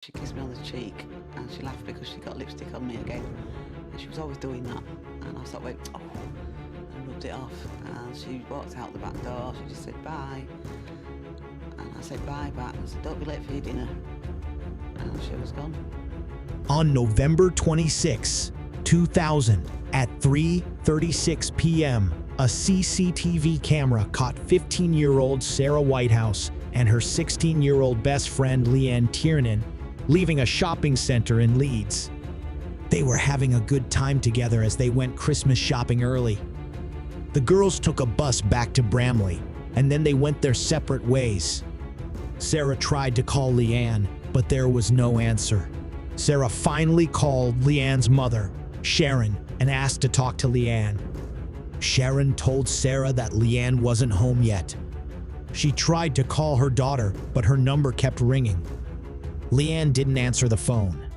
She kissed me on the cheek and she laughed because she got lipstick on me again. And she was always doing that. And I sort of went, oh, and rubbed it off. And she walked out the back door. She just said, bye. And I said, bye back. And I said, don't be late for your dinner. And she was gone. On November 26, 2000, at 3:36 p.m., a CCTV camera caught 15-year-old Sarah Whitehouse and her 16-year-old best friend Leanne Tiernan leaving a shopping center in Leeds. They were having a good time together as they went Christmas shopping early. The girls took a bus back to Bramley, and then they went their separate ways. Sarah tried to call Leanne, but there was no answer. Sarah finally called Leanne's mother, Sharon, and asked to talk to Leanne. Sharon told Sarah that Leanne wasn't home yet. She tried to call her daughter, but her number kept ringing. Leanne didn't answer the phone.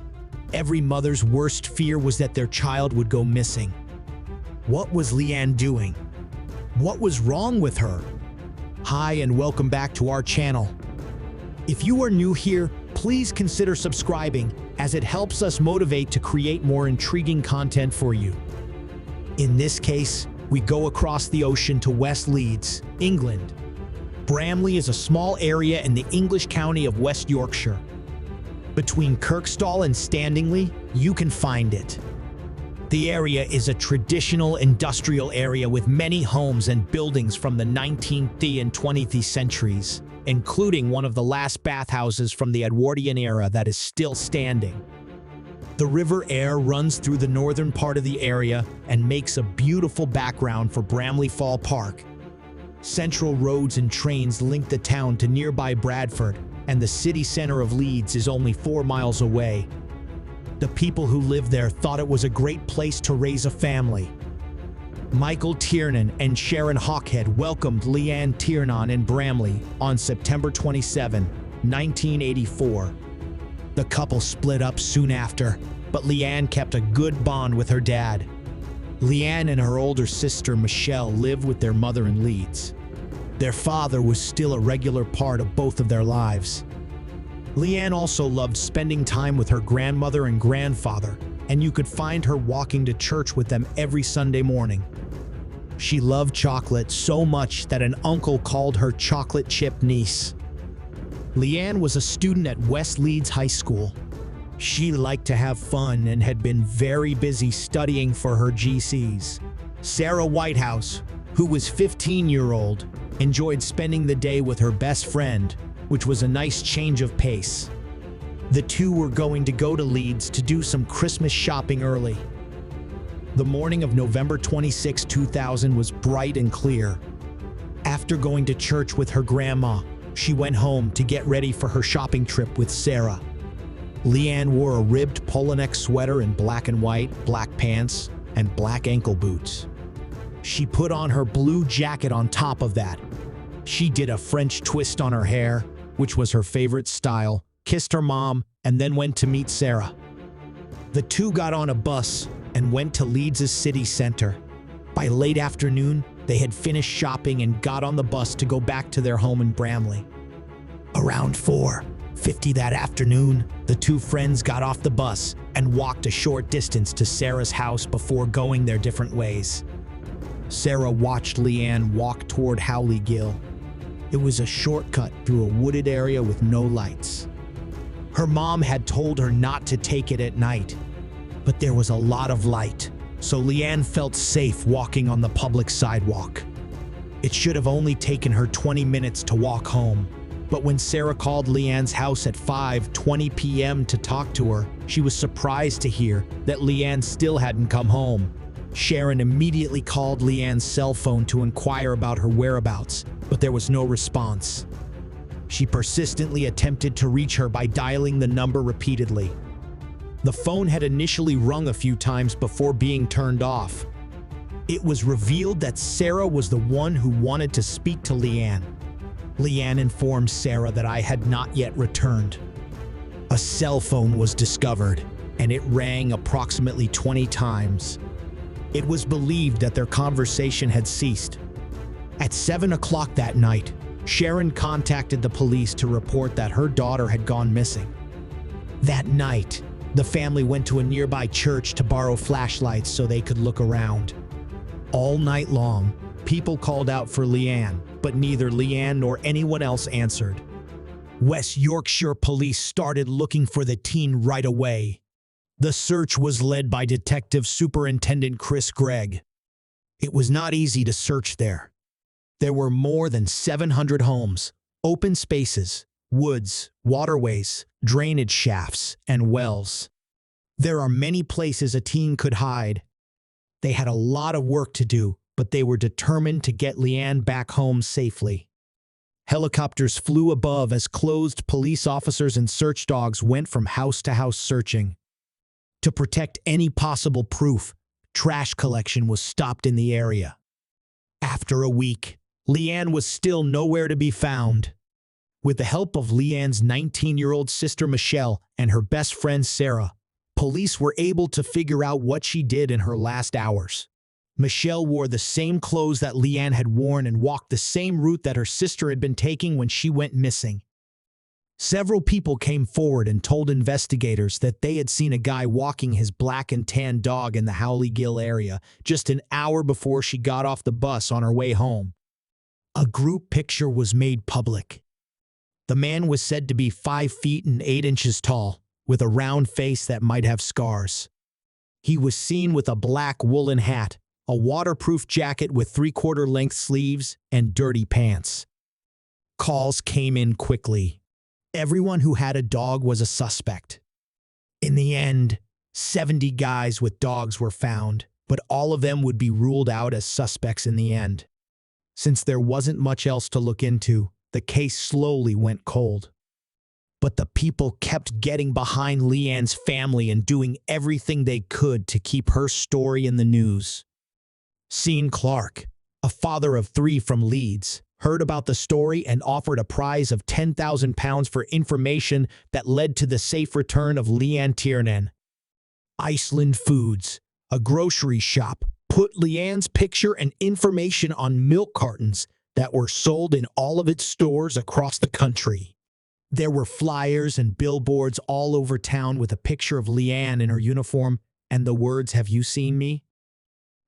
Every mother's worst fear was that their child would go missing. What was Leanne doing? What was wrong with her? Hi and welcome back to our channel. If you are new here, please consider subscribing as it helps us motivate to create more intriguing content for you. In this case, we go across the ocean to West Leeds, England. Bramley is a small area in the English county of West Yorkshire. Between Kirkstall and Standingly, you can find it. The area is a traditional industrial area with many homes and buildings from the 19th and 20th centuries, including one of the last bathhouses from the Edwardian era that is still standing. The River Aire runs through the northern part of the area and makes a beautiful background for Bramley Fall Park. Central roads and trains link the town to nearby Bradford, and the city center of Leeds is only 4 miles away. The people who live there thought it was a great place to raise a family. Michael Tiernan and Sharon Hawkhead welcomed Leanne Tiernan in Bramley on September 27, 1984. The couple split up soon after, but Leanne kept a good bond with her dad. Leanne and her older sister Michelle lived with their mother in Leeds. Their father was still a regular part of both of their lives. Leanne also loved spending time with her grandmother and grandfather, and you could find her walking to church with them every Sunday morning. She loved chocolate so much that an uncle called her chocolate chip niece. Leanne was a student at West Leeds High School. She liked to have fun and had been very busy studying for her GCs. Sarah Whitehouse, who was 15-year-old, enjoyed spending the day with her best friend, which was a nice change of pace. The two were going to go to Leeds to do some Christmas shopping early. The morning of November 26, 2000 was bright and clear. After going to church with her grandma, she went home to get ready for her shopping trip with Sarah. Leanne wore a ribbed polo-neck sweater in black and white, black pants, and black ankle boots. She put on her blue jacket on top of that. She did a French twist on her hair, which was her favorite style, kissed her mom, and then went to meet Sarah. The two got on a bus and went to Leeds' city center. By late afternoon, they had finished shopping and got on the bus to go back to their home in Bramley. Around 4:50 that afternoon, the two friends got off the bus and walked a short distance to Sarah's house before going their different ways. Sarah watched Leanne walk toward Howley Gill. It was a shortcut through a wooded area with no lights. Her mom had told her not to take it at night, but there was a lot of light, so Leanne felt safe walking on the public sidewalk. It should have only taken her 20 minutes to walk home, but when Sarah called Leanne's house at 5:20 p.m. to talk to her, she was surprised to hear that Leanne still hadn't come home. Sharon immediately called Leanne's cell phone to inquire about her whereabouts, but there was no response. She persistently attempted to reach her by dialing the number repeatedly. The phone had initially rung a few times before being turned off. It was revealed that Sarah was the one who wanted to speak to Leanne. Leanne informed Sarah that I had not yet returned. A cell phone was discovered, and it rang approximately 20 times. It was believed that their conversation had ceased. At 7 o'clock that night, Sharon contacted the police to report that her daughter had gone missing. That night, the family went to a nearby church to borrow flashlights so they could look around. All night long, people called out for Leanne, but neither Leanne nor anyone else answered. West Yorkshire police started looking for the teen right away. The search was led by Detective Superintendent Chris Gregg. It was not easy to search there. There were more than 700 homes, open spaces, woods, waterways, drainage shafts, and wells. There are many places a teen could hide. They had a lot of work to do, but they were determined to get Leanne back home safely. Helicopters flew above as clothed police officers and search dogs went from house to house searching. To protect any possible proof, trash collection was stopped in the area. After a week, Leanne was still nowhere to be found. With the help of Leanne's 19-year-old sister Michelle and her best friend Sarah, police were able to figure out what she did in her last hours. Michelle wore the same clothes that Leanne had worn and walked the same route that her sister had been taking when she went missing. Several people came forward and told investigators that they had seen a guy walking his black and tan dog in the Howley Gill area just an hour before she got off the bus on her way home. A group picture was made public. The man was said to be 5 feet and 8 inches tall, with a round face that might have scars. He was seen with a black woolen hat, a waterproof jacket with 3/4 length sleeves, and dirty pants. Calls came in quickly. Everyone who had a dog was a suspect. In the end, 70 guys with dogs were found, but all of them would be ruled out as suspects in the end. Since there wasn't much else to look into, the case slowly went cold. But the people kept getting behind Leanne's family and doing everything they could to keep her story in the news. Sean Clark, a father of 3 from Leeds, heard about the story and offered a prize of £10,000 for information that led to the safe return of Leanne Tiernan. Iceland Foods, a grocery shop, put Leanne's picture and information on milk cartons that were sold in all of its stores across the country. There were flyers and billboards all over town with a picture of Leanne in her uniform and the words, "Have you seen me?"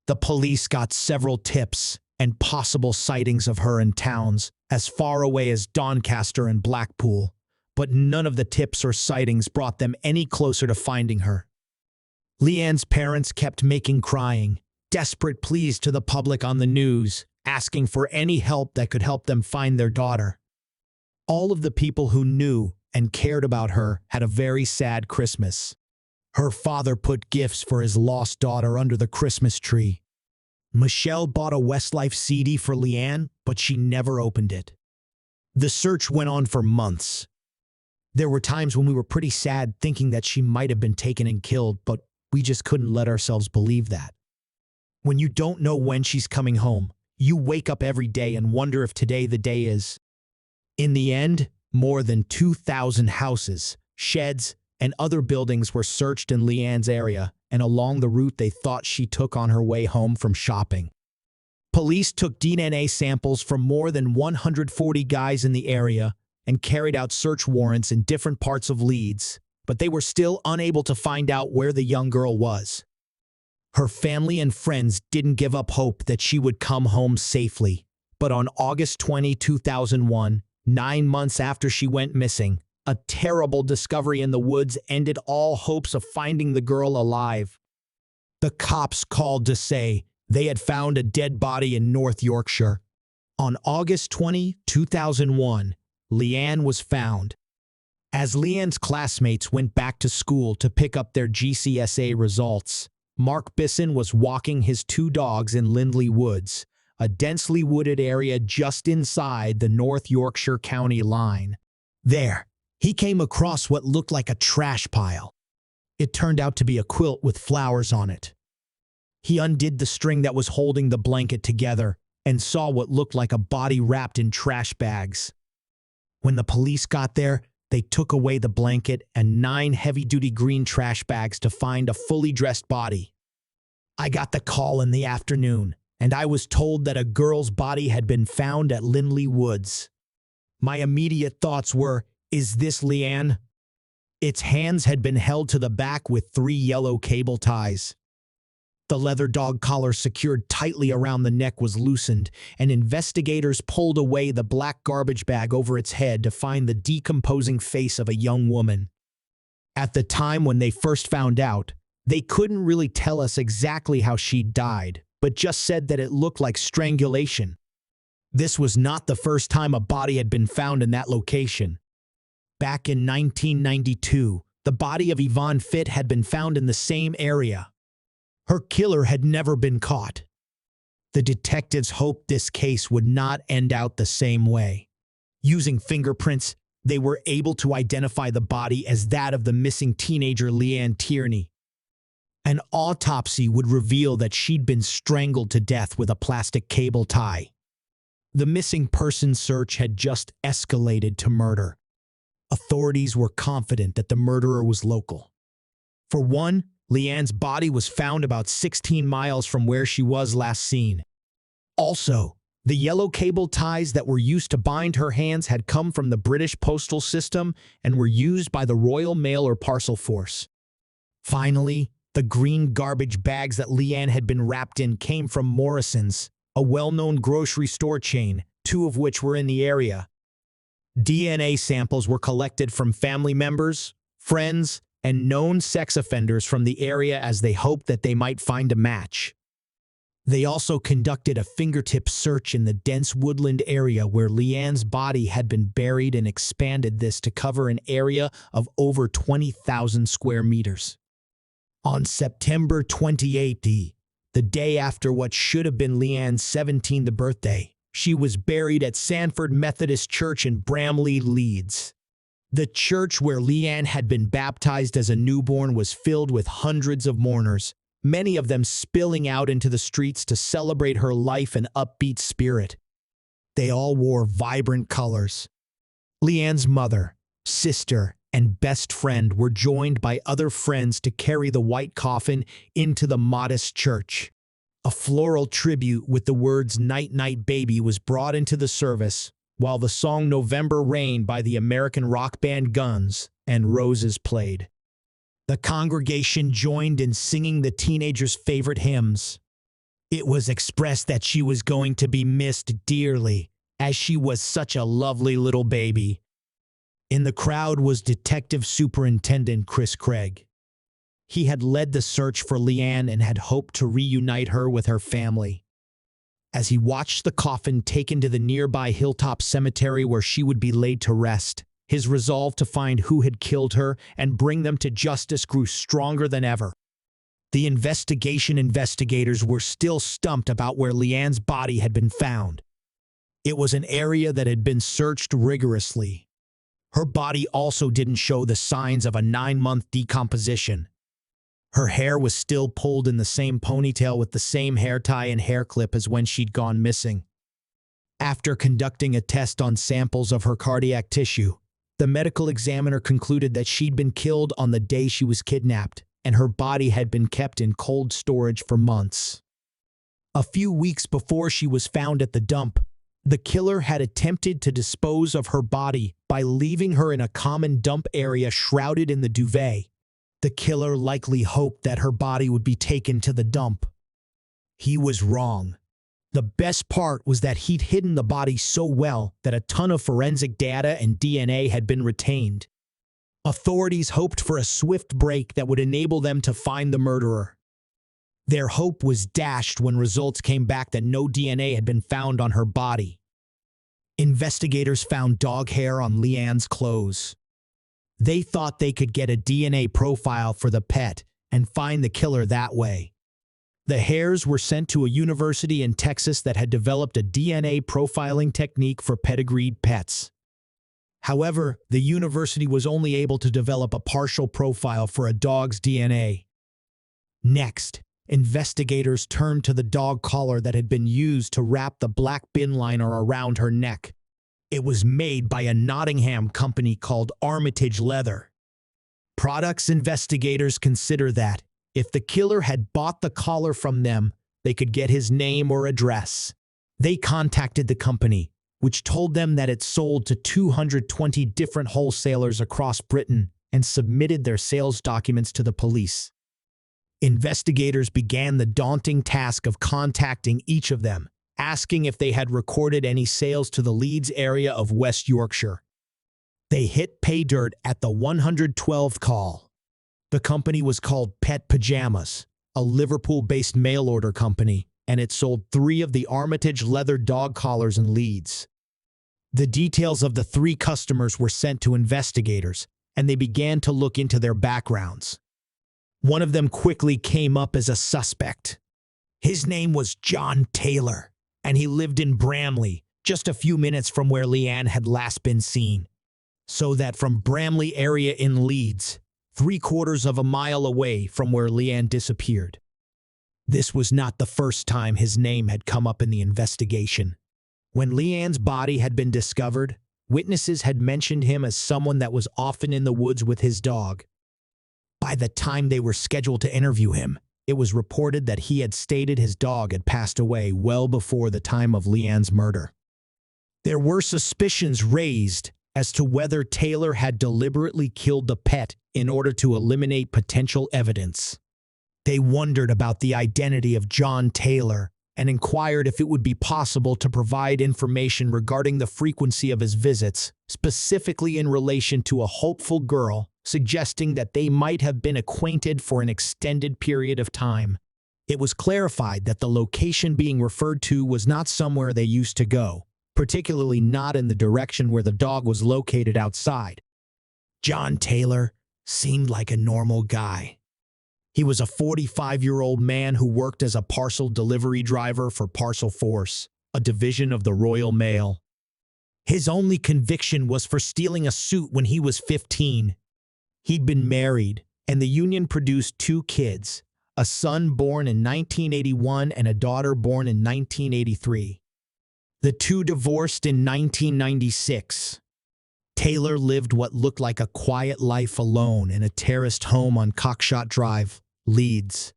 The police got several tips and possible sightings of her in towns as far away as Doncaster and Blackpool, but none of the tips or sightings brought them any closer to finding her. Leanne's parents kept making crying, desperate pleas to the public on the news, asking for any help that could help them find their daughter. All of the people who knew and cared about her had a very sad Christmas. Her father put gifts for his lost daughter under the Christmas tree. Michelle bought a Westlife CD for Leanne, but she never opened it. The search went on for months. There were times when we were pretty sad thinking that she might have been taken and killed, but we just couldn't let ourselves believe that. When you don't know when she's coming home, you wake up every day and wonder if today the day is. In the end, more than 2,000 houses, sheds, and other buildings were searched in Leanne's area and along the route they thought she took on her way home from shopping. Police took DNA samples from more than 140 guys in the area and carried out search warrants in different parts of Leeds, but they were still unable to find out where the young girl was. Her family and friends didn't give up hope that she would come home safely, but on August 20, 2001, 9 months after she went missing, a terrible discovery in the woods ended all hopes of finding the girl alive. The cops called to say they had found a dead body in North Yorkshire. On August 20, 2001, Leanne was found. As Leanne's classmates went back to school to pick up their GCSE results, Mark Bisson was walking his 2 dogs in Lindley Woods, a densely wooded area just inside the North Yorkshire county line. There, he came across what looked like a trash pile. It turned out to be a quilt with flowers on it. He undid the string that was holding the blanket together and saw what looked like a body wrapped in trash bags. When the police got there, they took away the blanket and 9 heavy-duty green trash bags to find a fully dressed body. I got the call in the afternoon, and I was told that a girl's body had been found at Lindley Woods. My immediate thoughts were, is this Leanne? Its hands had been held to the back with 3 yellow cable ties. The leather dog collar secured tightly around the neck was loosened, and investigators pulled away the black garbage bag over its head to find the decomposing face of a young woman. At the time when they first found out, they couldn't really tell us exactly how she died, but just said that it looked like strangulation. This was not the first time a body had been found in that location. Back in 1992, the body of Yvonne Fitt had been found in the same area. Her killer had never been caught. The detectives hoped this case would not end out the same way. Using fingerprints, they were able to identify the body as that of the missing teenager Leanne Tiernan. An autopsy would reveal that she'd been strangled to death with a plastic cable tie. The missing person search had just escalated to murder. Authorities were confident that the murderer was local. For one, Leanne's body was found about 16 miles from where she was last seen. Also, the yellow cable ties that were used to bind her hands had come from the British postal system and were used by the Royal Mail or Parcel Force. Finally, the green garbage bags that Leanne had been wrapped in came from Morrison's, a well-known grocery store chain, 2 of which were in the area. DNA samples were collected from family members, friends, and known sex offenders from the area as they hoped that they might find a match. They also conducted a fingertip search in the dense woodland area where Leanne's body had been buried and expanded this to cover an area of over 20,000 square meters. On September 28, the day after what should have been Leanne's 17th birthday, she was buried at Sanford Methodist Church in Bramley, Leeds. The church where Leanne had been baptized as a newborn was filled with hundreds of mourners, many of them spilling out into the streets to celebrate her life and upbeat spirit. They all wore vibrant colors. Leanne's mother, sister, and best friend were joined by other friends to carry the white coffin into the modest church. A floral tribute with the words "Night Night Baby" was brought into the service, while the song "November Rain" by the American rock band Guns N' Roses played. The congregation joined in singing the teenager's favorite hymns. It was expressed that she was going to be missed dearly, as she was such a lovely little baby. In the crowd was Detective Superintendent Chris Craig. He had led the search for Leanne and had hoped to reunite her with her family. As he watched the coffin taken to the nearby Hilltop Cemetery where she would be laid to rest, his resolve to find who had killed her and bring them to justice grew stronger than ever. The investigators were still stumped about where Leanne's body had been found. It was an area that had been searched rigorously. Her body also didn't show the signs of a 9-month decomposition. Her hair was still pulled in the same ponytail with the same hair tie and hair clip as when she'd gone missing. After conducting a test on samples of her cardiac tissue, the medical examiner concluded that she'd been killed on the day she was kidnapped, and her body had been kept in cold storage for months. A few weeks before she was found at the dump, the killer had attempted to dispose of her body by leaving her in a common dump area shrouded in the duvet. The killer likely hoped that her body would be taken to the dump. He was wrong. The best part was that he'd hidden the body so well that a ton of forensic data and DNA had been retained. Authorities hoped for a swift break that would enable them to find the murderer. Their hope was dashed when results came back that no DNA had been found on her body. Investigators found dog hair on Leanne's clothes. They thought they could get a DNA profile for the pet and find the killer that way. The hairs were sent to a university in Texas that had developed a DNA profiling technique for pedigreed pets. However, the university was only able to develop a partial profile for a dog's DNA. Next, investigators turned to the dog collar that had been used to wrap the black bin liner around her neck. It was made by a Nottingham company called Armitage Leather. Products investigators consider that, if the killer had bought the collar from them, they could get his name or address. They contacted the company, which told them that it sold to 220 different wholesalers across Britain and submitted their sales documents to the police. Investigators began the daunting task of contacting each of them, asking if they had recorded any sales to the Leeds area of West Yorkshire. They hit pay dirt at the 112th call. The company was called Pet Pajamas, a Liverpool-based mail-order company, and it sold 3 of the Armitage leather dog collars in Leeds. The details of the 3 customers were sent to investigators, and they began to look into their backgrounds. One of them quickly came up as a suspect. His name was John Taylor, and he lived in Bramley, just a few minutes from where Leanne had last been seen. So that from Bramley area in Leeds, 3/4 of a mile away from where Leanne disappeared. This was not the first time his name had come up in the investigation. When Leanne's body had been discovered, witnesses had mentioned him as someone that was often in the woods with his dog. By the time they were scheduled to interview him, it was reported that he had stated his dog had passed away well before the time of Leanne's murder. There were suspicions raised as to whether Taylor had deliberately killed the pet in order to eliminate potential evidence. They wondered about the identity of John Taylor and inquired if it would be possible to provide information regarding the frequency of his visits, specifically in relation to a hopeful girl, suggesting that they might have been acquainted for an extended period of time. It was clarified that the location being referred to was not somewhere they used to go, particularly not in the direction where the dog was located outside. John Taylor seemed like a normal guy. He was a 45-year-old man who worked as a parcel delivery driver for Parcel Force, a division of the Royal Mail. His only conviction was for stealing a suit when he was 15. He'd been married, and the union produced 2 kids, a son born in 1981 and a daughter born in 1983. The 2 divorced in 1996. Taylor lived what looked like a quiet life alone in a terraced home on Cockshot Drive, Leeds,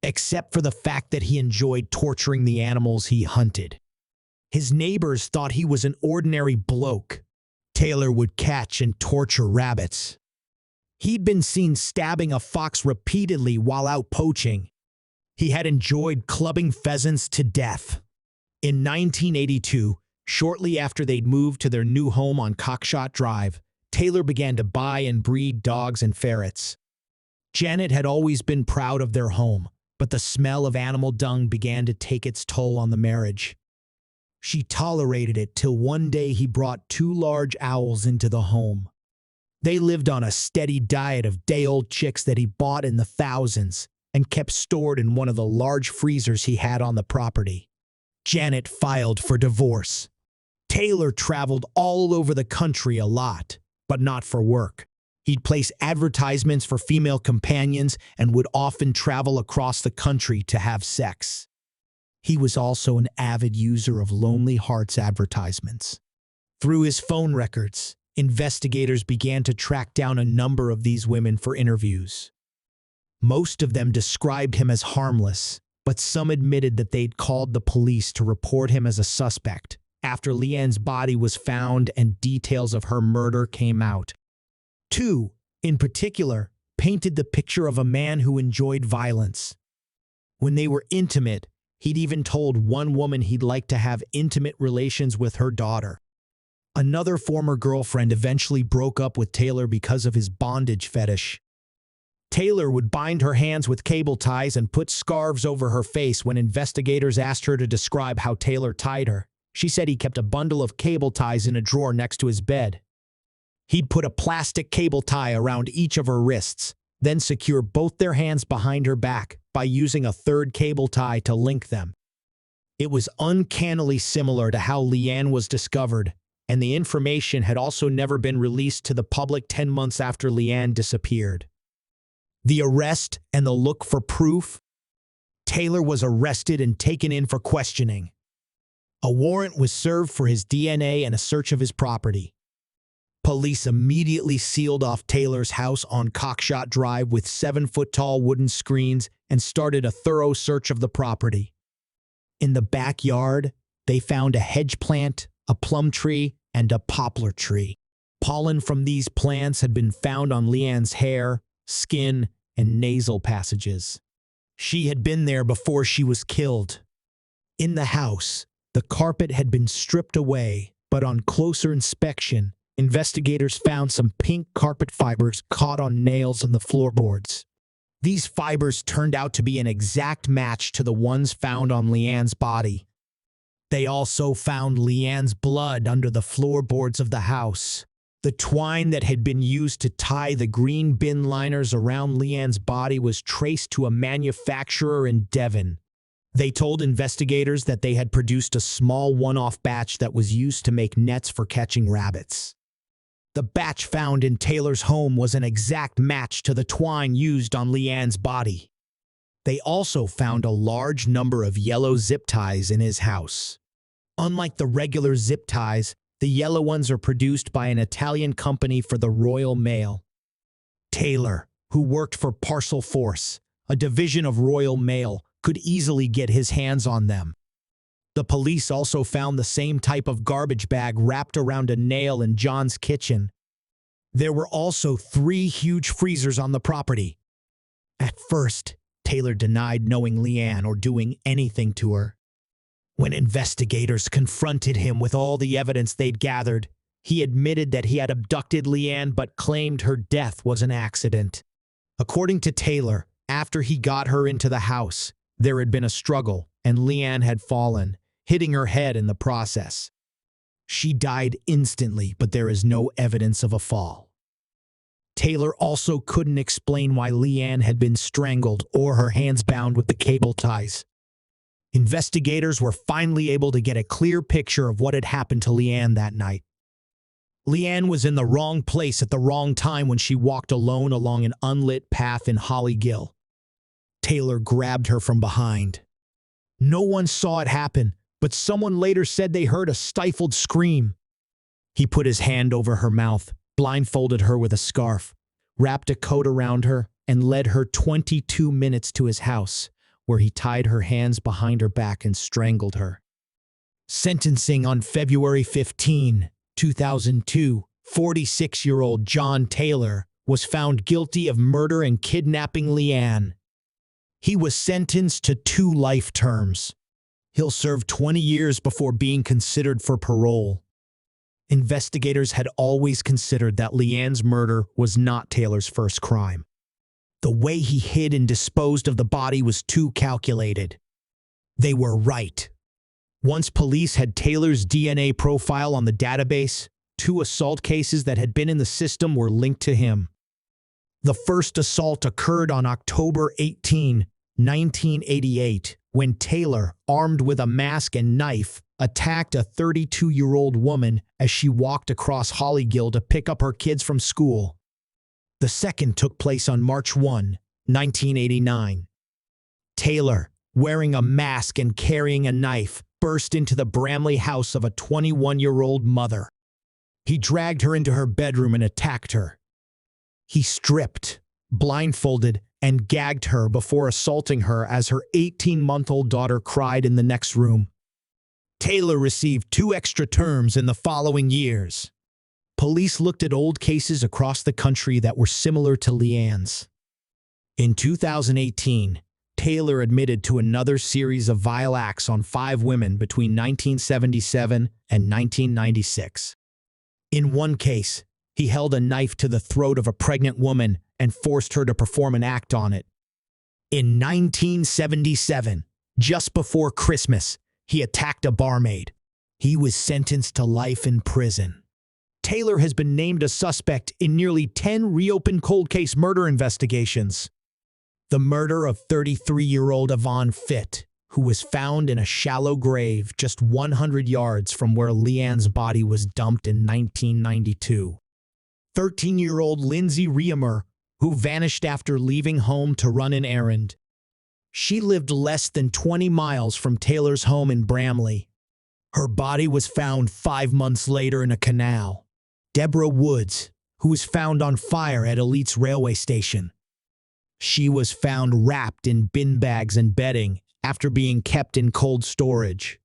except for the fact that he enjoyed torturing the animals he hunted. His neighbors thought he was an ordinary bloke. Taylor would catch and torture rabbits. He'd been seen stabbing a fox repeatedly while out poaching. He had enjoyed clubbing pheasants to death. In 1982, shortly after they'd moved to their new home on Cockshot Drive, Taylor began to buy and breed dogs and ferrets. Janet had always been proud of their home, but the smell of animal dung began to take its toll on the marriage. She tolerated it till one day he brought 2 large owls into the home. They lived on a steady diet of day-old chicks that he bought in the thousands and kept stored in one of the large freezers he had on the property. Janet filed for divorce. Taylor traveled all over the country a lot, but not for work. He'd place advertisements for female companions and would often travel across the country to have sex. He was also an avid user of Lonely Hearts advertisements. Through his phone records, investigators began to track down a number of these women for interviews. Most of them described him as harmless, but some admitted that they'd called the police to report him as a suspect after Leanne's body was found and details of her murder came out. 2, in particular, painted the picture of a man who enjoyed violence. When they were intimate, he'd even told one woman he'd like to have intimate relations with her daughter. Another former girlfriend eventually broke up with Taylor because of his bondage fetish. Taylor would bind her hands with cable ties and put scarves over her face when investigators asked her to describe how Taylor tied her. She said he kept a bundle of cable ties in a drawer next to his bed. He'd put a plastic cable tie around each of her wrists, then secure both their hands behind her back by using a third cable tie to link them. It was uncannily similar to how Leanne was discovered, and the information had also never been released to the public 10 months after Leanne disappeared. The arrest and the look for proof? Taylor was arrested and taken in for questioning. A warrant was served for his DNA and a search of his property. Police immediately sealed off Taylor's house on Cockshot Drive with 7-foot-tall wooden screens and started a thorough search of the property. In the backyard, they found a hedge plant, a plum tree, and a poplar tree. Pollen from these plants had been found on Leanne's hair, skin, and nasal passages. She had been there before she was killed. In the house, the carpet had been stripped away, but on closer inspection, investigators found some pink carpet fibers caught on nails on the floorboards. These fibers turned out to be an exact match to the ones found on Leanne's body. They also found Leanne's blood under the floorboards of the house. The twine that had been used to tie the green bin liners around Leanne's body was traced to a manufacturer in Devon. They told investigators that they had produced a small one-off batch that was used to make nets for catching rabbits. The batch found in Taylor's home was an exact match to the twine used on Leanne's body. They also found a large number of yellow zip ties in his house. Unlike the regular zip ties, the yellow ones are produced by an Italian company for the Royal Mail. Taylor, who worked for Parcel Force, a division of Royal Mail, could easily get his hands on them. The police also found the same type of garbage bag wrapped around a nail in John's kitchen. There were also 3 huge freezers on the property. At first, Taylor denied knowing Leanne or doing anything to her. When investigators confronted him with all the evidence they'd gathered, he admitted that he had abducted Leanne but claimed her death was an accident. According to Taylor, after he got her into the house, there had been a struggle and Leanne had fallen, hitting her head in the process. She died instantly, but there is no evidence of a fall. Taylor also couldn't explain why Leanne had been strangled or her hands bound with the cable ties. Investigators were finally able to get a clear picture of what had happened to Leanne that night. Leanne was in the wrong place at the wrong time when she walked alone along an unlit path in Hollygill. Taylor grabbed her from behind. No one saw it happen, but someone later said they heard a stifled scream. He put his hand over her mouth, blindfolded her with a scarf, wrapped a coat around her, and led her 22 minutes to his house, where he tied her hands behind her back and strangled her. Sentencing on February 15, 2002, 46-year-old John Taylor was found guilty of murder and kidnapping Leanne. He was sentenced to 2 life terms. He'll serve 20 years before being considered for parole. Investigators had always considered that Leanne's murder was not Taylor's first crime. The way he hid and disposed of the body was too calculated. They were right. Once police had Taylor's DNA profile on the database, 2 assault cases that had been in the system were linked to him. The first assault occurred on October 18, 1988, when Taylor, armed with a mask and knife, attacked a 32-year-old woman as she walked across Hollygill to pick up her kids from school. The second took place on March 1, 1989. Taylor, wearing a mask and carrying a knife, burst into the Bramley house of a 21-year-old mother. He dragged her into her bedroom and attacked her. He stripped, blindfolded, and gagged her before assaulting her as her 18-month-old daughter cried in the next room. Taylor received 2 extra terms in the following years. Police looked at old cases across the country that were similar to Leanne's. In 2018, Taylor admitted to another series of vile acts on 5 women between 1977 and 1996. In one case, he held a knife to the throat of a pregnant woman and forced her to perform an act on it. In 1977, just before Christmas, he attacked a barmaid. He was sentenced to life in prison. Taylor has been named a suspect in nearly 10 reopened cold case murder investigations. The murder of 33-year-old Yvonne Fitt, who was found in a shallow grave just 100 yards from where Leanne's body was dumped in 1992. 13-year-old Lindsey Clancy, who vanished after leaving home to run an errand. She lived less than 20 miles from Taylor's home in Bramley. Her body was found 5 months later in a canal. Deborah Woods, who was found on fire at Elite's railway station. She was found wrapped in bin bags and bedding after being kept in cold storage.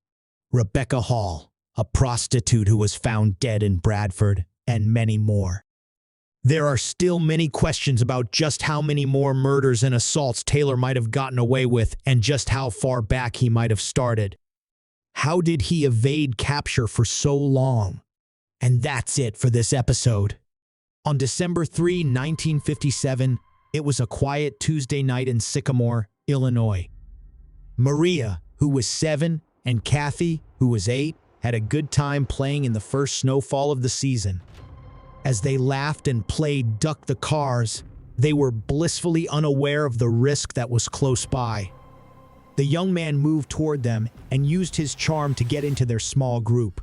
Rebecca Hall, a prostitute who was found dead in Bradford. and many more. There are still many questions about just how many more murders and assaults Taylor might have gotten away with and just how far back he might have started. How did he evade capture for so long? And that's it for this episode. On December 3, 1957, it was a quiet Tuesday night in Sycamore, Illinois. Maria, who was 7, and Kathy, who was 8, had a good time playing in the first snowfall of the season. As they laughed and played duck the cars, they were blissfully unaware of the risk that was close by. The young man moved toward them and used his charm to get into their small group.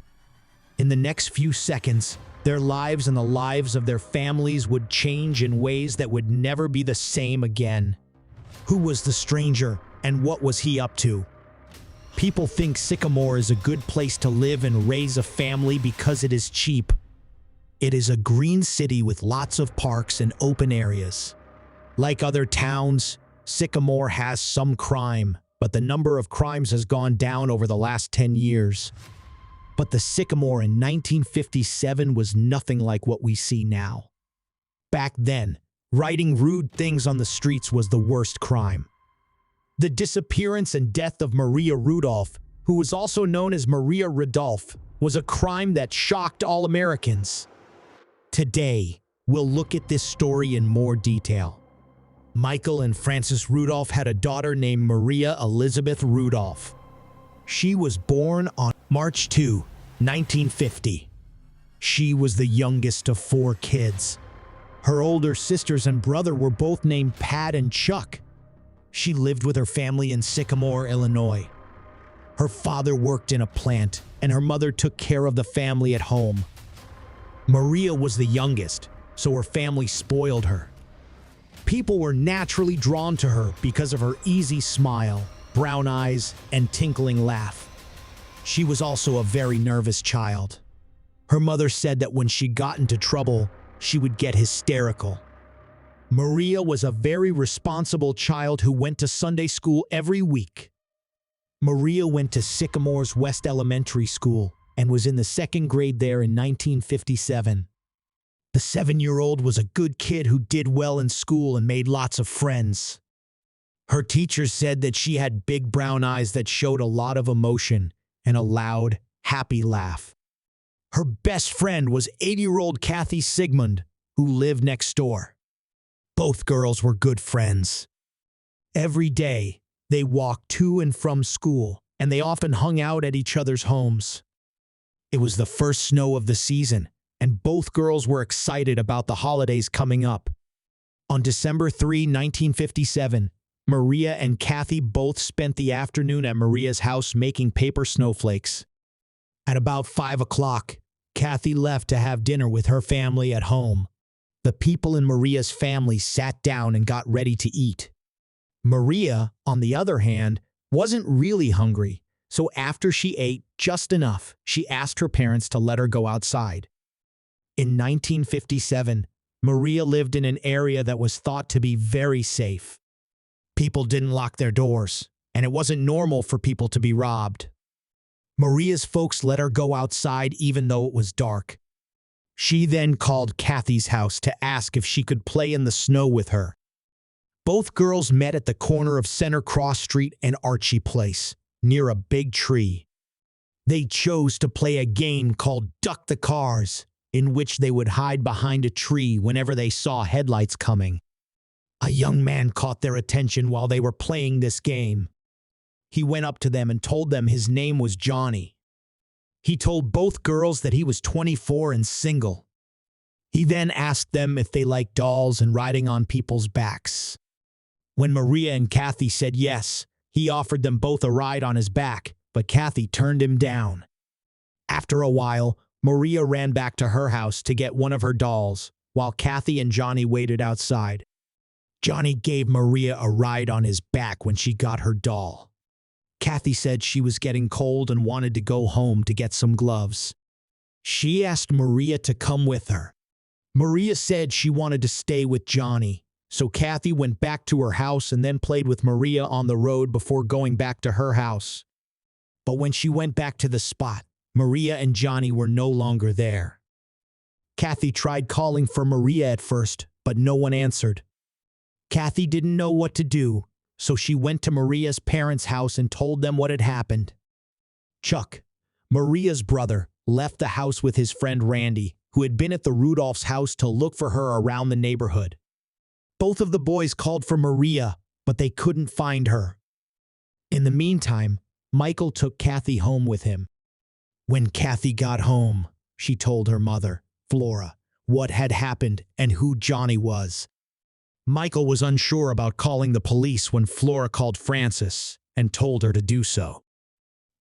In the next few seconds, their lives and the lives of their families would change in ways that would never be the same again. Who was the stranger, and what was he up to? People think Sycamore is a good place to live and raise a family because it is cheap. It is a green city with lots of parks and open areas. Like other towns, Sycamore has some crime, but the number of crimes has gone down over the last 10 years. But the Sycamore in 1957 was nothing like what we see now. Back then, writing rude things on the streets was the worst crime. The disappearance and death of Maria Rudolph, who was also known as Maria Rudolph, was a crime that shocked all Americans. Today, we'll look at this story in more detail. Michael and Frances Rudolph had a daughter named Maria Elizabeth Rudolph. She was born on March 2, 1950. She was the youngest of 4 kids. Her older sisters and brother were both named Pat and Chuck. She lived with her family in Sycamore, Illinois. Her father worked in a plant, and her mother took care of the family at home. Maria was the youngest, so her family spoiled her. People were naturally drawn to her because of her easy smile, brown eyes, and tinkling laugh. She was also a very nervous child. Her mother said that when she got into trouble, she would get hysterical. Maria was a very responsible child who went to Sunday school every week. Maria went to Sycamore's West Elementary School and was in the 2nd grade there in 1957. The 7-year-old was a good kid who did well in school and made lots of friends. Her teachers said that she had big brown eyes that showed a lot of emotion and a loud, happy laugh. Her best friend was 8-year-old Kathy Sigmund, who lived next door. Both girls were good friends. Every day, they walked to and from school, and they often hung out at each other's homes. It was the first snow of the season, and both girls were excited about the holidays coming up. On December 3, 1957, Maria and Kathy both spent the afternoon at Maria's house making paper snowflakes. At about 5 o'clock, Kathy left to have dinner with her family at home. The people in Maria's family sat down and got ready to eat. Maria, on the other hand, wasn't really hungry, so after she ate just enough, she asked her parents to let her go outside. In 1957, Maria lived in an area that was thought to be very safe. People didn't lock their doors, and it wasn't normal for people to be robbed. Maria's folks let her go outside even though it was dark. She then called Kathy's house to ask if she could play in the snow with her. Both girls met at the corner of Center Cross Street and Archie Place, near a big tree. They chose to play a game called Duck the Cars, in which they would hide behind a tree whenever they saw headlights coming. A young man caught their attention while they were playing this game. He went up to them and told them his name was Johnny. He told both girls that he was 24 and single. He then asked them if they liked dolls and riding on people's backs. When Maria and Kathy said yes, he offered them both a ride on his back, but Kathy turned him down. After a while, Maria ran back to her house to get one of her dolls, while Kathy and Johnny waited outside. Johnny gave Maria a ride on his back when she got her doll. Kathy said she was getting cold and wanted to go home to get some gloves. She asked Maria to come with her. Maria said she wanted to stay with Johnny, so Kathy went back to her house and then played with Maria on the road before going back to her house. But when she went back to the spot, Maria and Johnny were no longer there. Kathy tried calling for Maria at first, but no one answered. Kathy didn't know what to do, so she went to Maria's parents' house and told them what had happened. Chuck, Maria's brother, left the house with his friend Randy, who had been at the Rudolph's house to look for her around the neighborhood. Both of the boys called for Maria, but they couldn't find her. In the meantime, Michael took Kathy home with him. When Kathy got home, she told her mother, Flora, what had happened and who Johnny was. Michael was unsure about calling the police when Flora called Frances and told her to do so.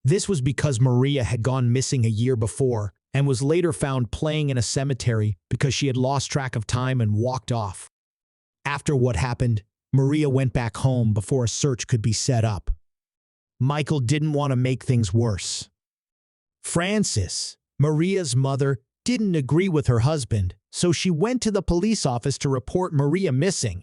This was because Maria had gone missing a year before and was later found playing in a cemetery because she had lost track of time and walked off. After what happened, Maria went back home before a search could be set up. Michael didn't want to make things worse. Frances, Maria's mother, didn't agree with her husband, so she went to the police office to report Maria missing.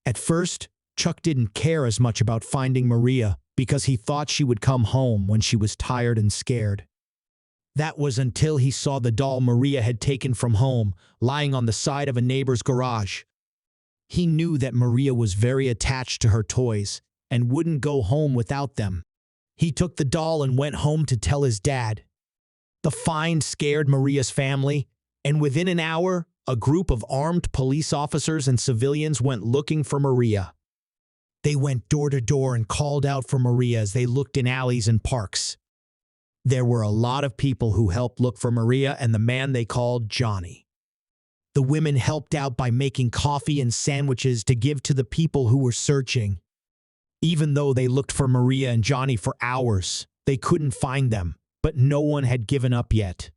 At first, Chuck didn't care as much about finding Maria because he thought she would come home when she was tired and scared. That was until he saw the doll Maria had taken from home lying on the side of a neighbor's garage. He knew that Maria was very attached to her toys and wouldn't go home without them. He took the doll and went home to tell his dad. The find scared Maria's family, and within an hour, a group of armed police officers and civilians went looking for Maria. They went door to door and called out for Maria as they looked in alleys and parks. There were a lot of people who helped look for Maria and the man they called Johnny. The women helped out by making coffee and sandwiches to give to the people who were searching. Even though they looked for Maria and Johnny for hours, they couldn't find them, but no one had given up yet.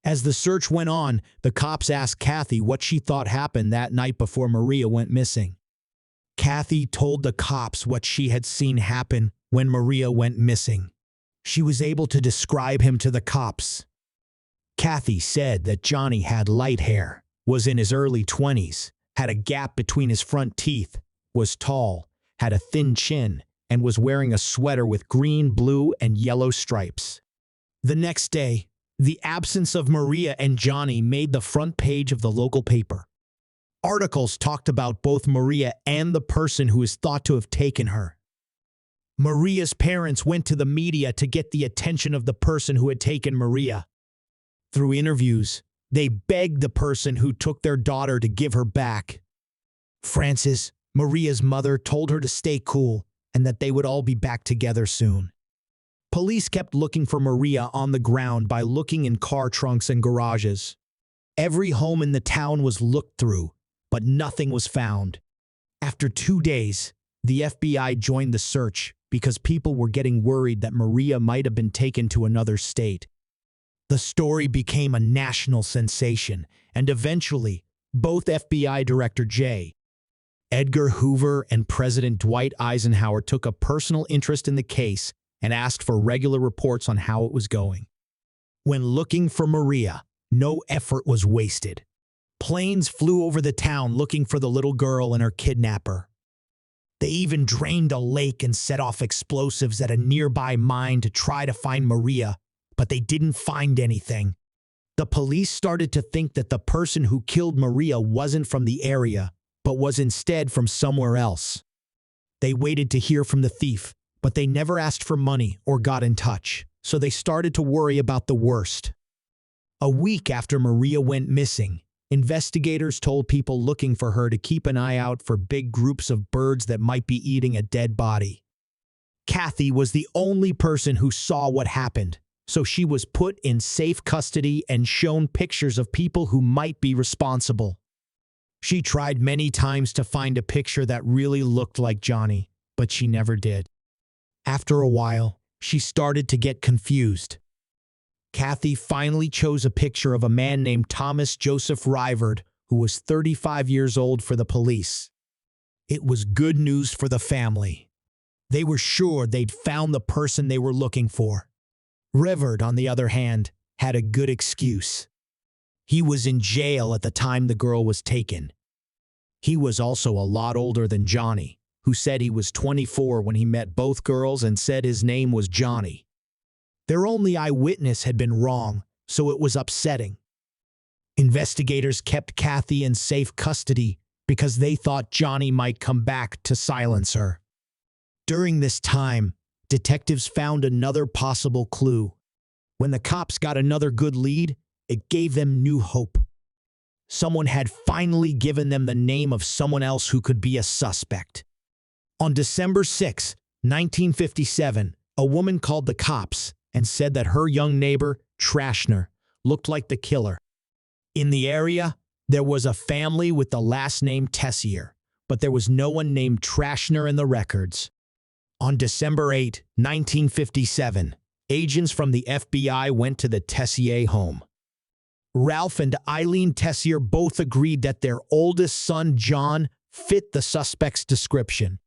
As the search went on, the cops asked Kathy what she thought happened that night before Maria went missing. Kathy told the cops what she had seen happen when Maria went missing. She was able to describe him to the cops. Kathy said that Johnny had light hair, was in his early 20s, had a gap between his front teeth, was tall, had a thin chin, and was wearing a sweater with green, blue, and yellow stripes. The next day, the absence of Maria and Johnny made the front page of the local paper. Articles talked about both Maria and the person who is thought to have taken her. Maria's parents went to the media to get the attention of the person who had taken Maria. Through interviews, they begged the person who took their daughter to give her back. Frances, Maria's mother, told her to stay cool and that they would all be back together soon. Police kept looking for Maria on the ground by looking in car trunks and garages. Every home in the town was looked through, but nothing was found. After 2 days, the FBI joined the search because people were getting worried that Maria might have been taken to another state. The story became a national sensation, and eventually, both FBI Director J. Edgar Hoover and President Dwight Eisenhower took a personal interest in the case and asked for regular reports on how it was going. When looking for Maria, no effort was wasted. Planes flew over the town looking for the little girl and her kidnapper. They even drained a lake and set off explosives at a nearby mine to try to find Maria, but they didn't find anything. The police started to think that the person who killed Maria wasn't from the area, but was instead from somewhere else. They waited to hear from the thief, but they never asked for money or got in touch, so they started to worry about the worst. A week after Maria went missing, investigators told people looking for her to keep an eye out for big groups of birds that might be eating a dead body. Kathy was the only person who saw what happened, so she was put in safe custody and shown pictures of people who might be responsible. She tried many times to find a picture that really looked like Johnny, but she never did. After a while, she started to get confused. Kathy finally chose a picture of a man named Thomas Joseph Rivard, who was 35 years old, for the police. It was good news for the family. They were sure they'd found the person they were looking for. Rivard, on the other hand, had a good excuse. He was in jail at the time the girl was taken. He was also a lot older than Johnny, who said he was 24 when he met both girls and said his name was Johnny. Their only eyewitness had been wrong, so it was upsetting. Investigators kept Kathy in safe custody because they thought Johnny might come back to silence her. During this time, detectives found another possible clue. When the cops got another good lead, it gave them new hope. Someone had finally given them the name of someone else who could be a suspect. On December 6, 1957, a woman called the cops and said that her young neighbor, Trashner, looked like the killer. In the area, there was a family with the last name Tessier, but there was no one named Trashner in the records. On December 8, 1957, agents from the FBI went to the Tessier home. Ralph and Eileen Tessier both agreed that their oldest son, John, fit the suspect's description.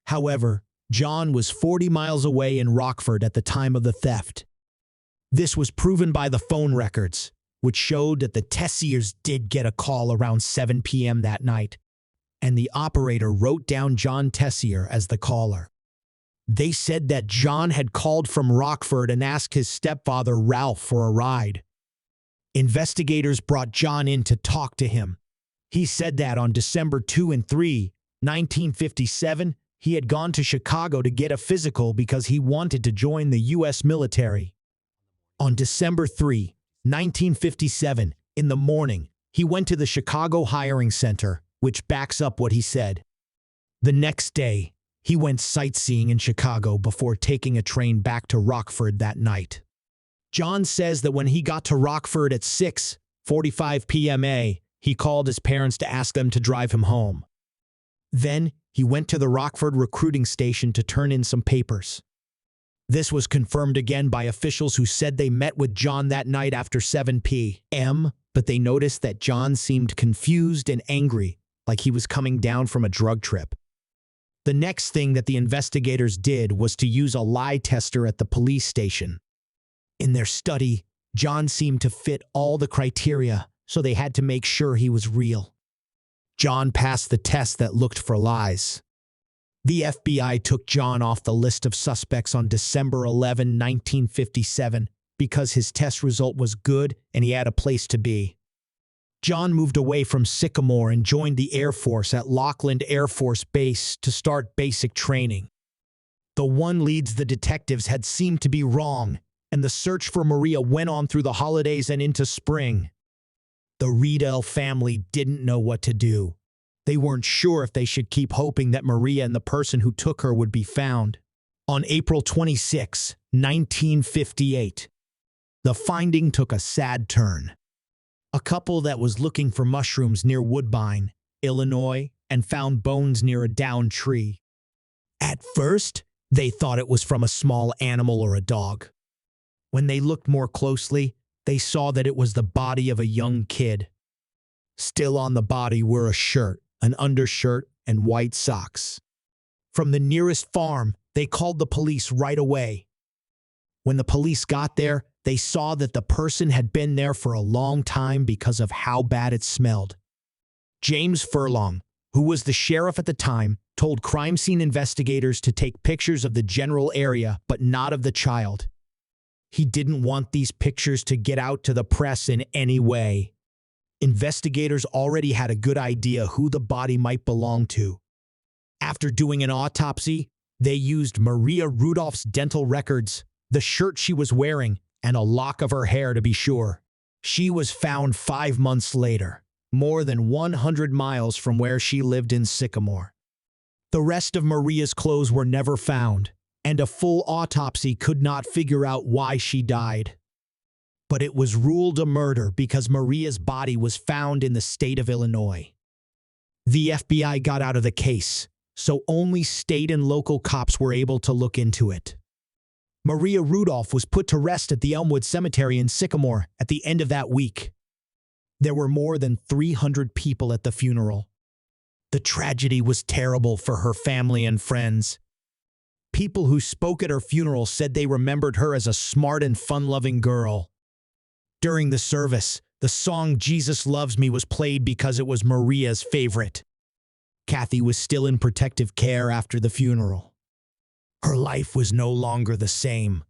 However, John was 40 miles away in Rockford at the time of the theft. This was proven by the phone records, which showed that the Tessiers did get a call around 7 p.m. that night, and the operator wrote down John Tessier as the caller. They said that John had called from Rockford and asked his stepfather, Ralph, for a ride. Investigators brought John in to talk to him. He said that on December 2 and 3, 1957, he had gone to Chicago to get a physical because he wanted to join the U.S. military. On December 3, 1957, in the morning, he went to the Chicago Hiring Center, which backs up what he said. The next day, he went sightseeing in Chicago before taking a train back to Rockford that night. John says that when he got to Rockford at 6:45 p.m. he called his parents to ask them to drive him home. Then, he went to the Rockford recruiting station to turn in some papers. This was confirmed again by officials who said they met with John that night after 7 p.m., but they noticed that John seemed confused and angry, like he was coming down from a drug trip. The next thing that the investigators did was to use a lie tester at the police station. In their study, John seemed to fit all the criteria, so they had to make sure he was real. John passed the test that looked for lies. The FBI took John off the list of suspects on December 11, 1957, because his test result was good and he had a place to be. John moved away from Sycamore and joined the Air Force at Laughlin Air Force Base to start basic training. The one leads the detectives had seemed to be wrong, and the search for Maria went on through the holidays and into spring. The Riedel family didn't know what to do. They weren't sure if they should keep hoping that Maria and the person who took her would be found. On April 26, 1958, the finding took a sad turn. A couple that was looking for mushrooms near Woodbine, Illinois, and found bones near a downed tree. At first, they thought it was from a small animal or a dog. When they looked more closely, they saw that it was the body of a young kid. Still on the body were a shirt, an undershirt, and white socks. From the nearest farm, they called the police right away. When the police got there, they saw that the person had been there for a long time because of how bad it smelled. James Furlong, who was the sheriff at the time, told crime scene investigators to take pictures of the general area but not of the child. He didn't want these pictures to get out to the press in any way. Investigators already had a good idea who the body might belong to. After doing an autopsy, they used Maria Rudolph's dental records, the shirt she was wearing, and a lock of her hair to be sure. She was found 5 months later, more than 100 miles from where she lived in Sycamore. The rest of Maria's clothes were never found, and a full autopsy could not figure out why she died. But it was ruled a murder because Maria's body was found in the state of Illinois. The FBI got out of the case, so only state and local cops were able to look into it. Maria Rudolph was put to rest at the Elmwood Cemetery in Sycamore at the end of that week. There were more than 300 people at the funeral. The tragedy was terrible for her family and friends. People who spoke at her funeral said they remembered her as a smart and fun-loving girl. During the service, the song Jesus Loves Me was played because it was Maria's favorite. Kathy was still in protective care after the funeral. Her life was no longer the same.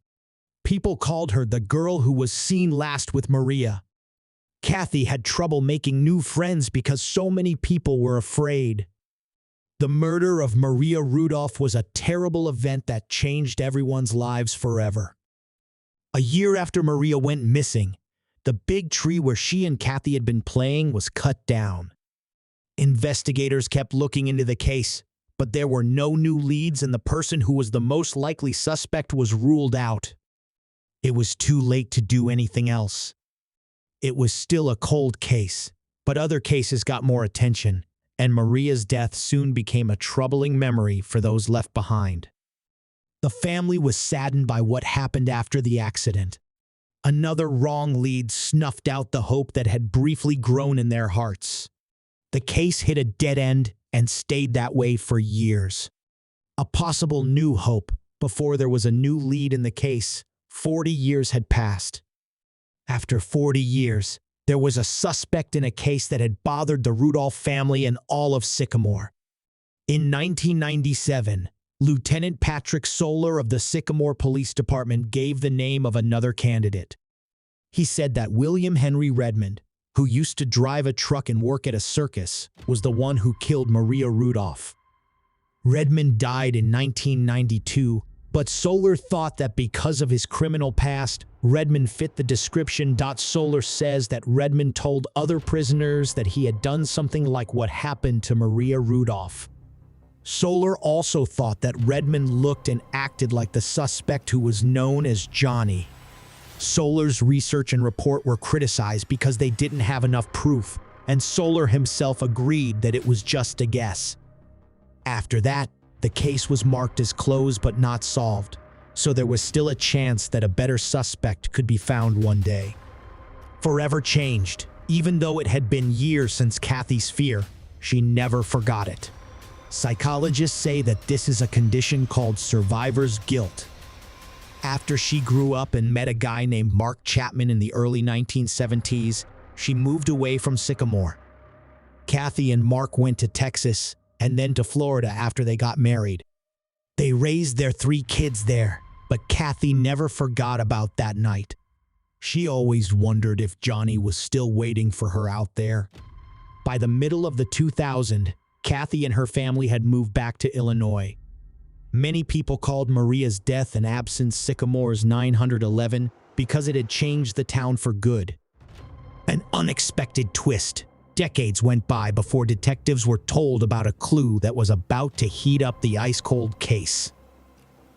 People called her the girl who was seen last with Maria. Kathy had trouble making new friends because so many people were afraid. The murder of Maria Rudolph was a terrible event that changed everyone's lives forever. A year after Maria went missing, the big tree where she and Kathy had been playing was cut down. Investigators kept looking into the case, but there were no new leads and the person who was the most likely suspect was ruled out. It was too late to do anything else. It was still a cold case, but other cases got more attention, and Maria's death soon became a troubling memory for those left behind. The family was saddened by what happened after the accident. Another wrong lead snuffed out the hope that had briefly grown in their hearts. The case hit a dead end and stayed that way for years. A possible new hope before there was a new lead in the case. 40 years had passed. After 40 years, there was a suspect in a case that had bothered the Rudolph family and all of Sycamore. In 1997, Lieutenant Patrick Solar of the Sycamore Police Department gave the name of another candidate. He said that William Henry Redmond, who used to drive a truck and work at a circus, was the one who killed Maria Rudolph. Redmond died in 1992, but Solar thought that because of his criminal past, Redmond fit the description. Solar says that Redmond told other prisoners that he had done something like what happened to Maria Rudolph. Solar also thought that Redmond looked and acted like the suspect who was known as Johnny. Solar's research and report were criticized because they didn't have enough proof, and Solar himself agreed that it was just a guess. After that, the case was marked as closed but not solved, so there was still a chance that a better suspect could be found one day. Forever changed. Even though it had been years since Kathy's fear, she never forgot it. Psychologists say that this is a condition called survivor's guilt. After she grew up and met a guy named Mark Chapman in the early 1970s, she moved away from Sycamore. Kathy and Mark went to Texas and then to Florida after they got married. They raised their 3 kids there, but Kathy never forgot about that night. She always wondered if Johnny was still waiting for her out there. By the middle of the 2000s, Kathy and her family had moved back to Illinois. Many people called Maria's death and absence Sycamore's 911 because it had changed the town for good. An unexpected twist. Decades went by before detectives were told about a clue that was about to heat up the ice-cold case.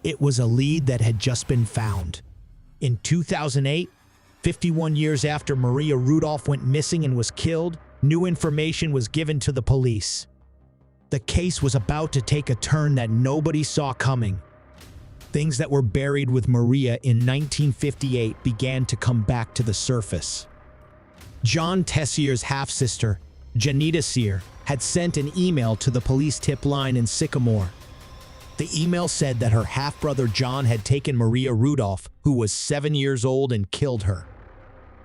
It was a lead that had just been found. In 2008, 51 years after Maria Rudolph went missing and was killed, new information was given to the police. The case was about to take a turn that nobody saw coming. Things that were buried with Maria in 1958 began to come back to the surface. John Tessier's half-sister, Janita Sear, had sent an email to the police tip line in Sycamore. The email said that her half-brother John had taken Maria Rudolph, who was 7 years old, and killed her.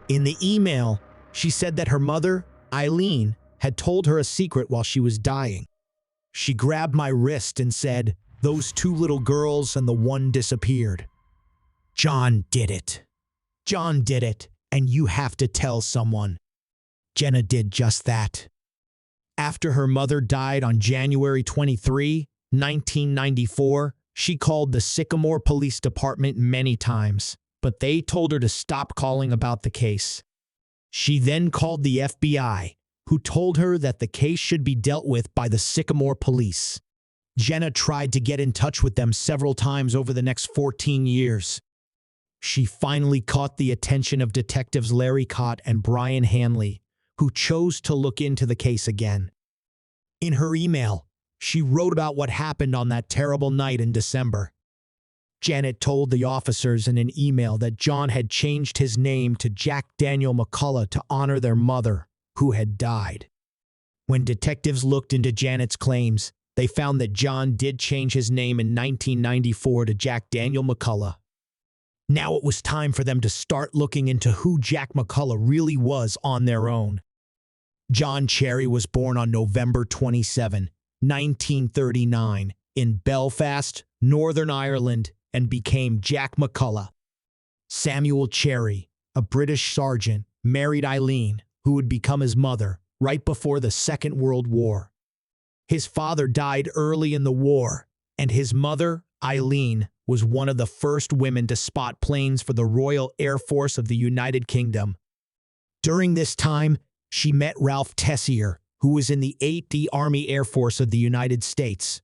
In the email, she said that her mother, Eileen, had told her a secret while she was dying. She grabbed my wrist and said, "Those 2 little girls and the one disappeared. John did it. John did it, and you have to tell someone." Jenna did just that. After her mother died on January 23, 1994, she called the Sycamore Police Department many times, but they told her to stop calling about the case. She then called the FBI, who told her that the case should be dealt with by the Sycamore police. Jenna tried to get in touch with them several times over the next 14 years. She finally caught the attention of detectives Larry Cott and Brian Hanley, who chose to look into the case again. In her email, she wrote about what happened on that terrible night in December. Janet told the officers in an email that John had changed his name to Jack Daniel McCullough to honor their mother, who had died. When detectives looked into Janet's claims, they found that John did change his name in 1994 to Jack Daniel McCullough. Now it was time for them to start looking into who Jack McCullough really was on their own. John Cherry was born on November 27, 1939, in Belfast, Northern Ireland, and became Jack McCullough. Samuel Cherry, a British sergeant, married Eileen, who would become his mother right before the Second World War. His father died early in the war, and his mother, Eileen, was one of the first women to spot planes for the Royal Air Force of the United Kingdom. During this time, she met Ralph Tessier, who was in the 8th Army Air Force of the United States.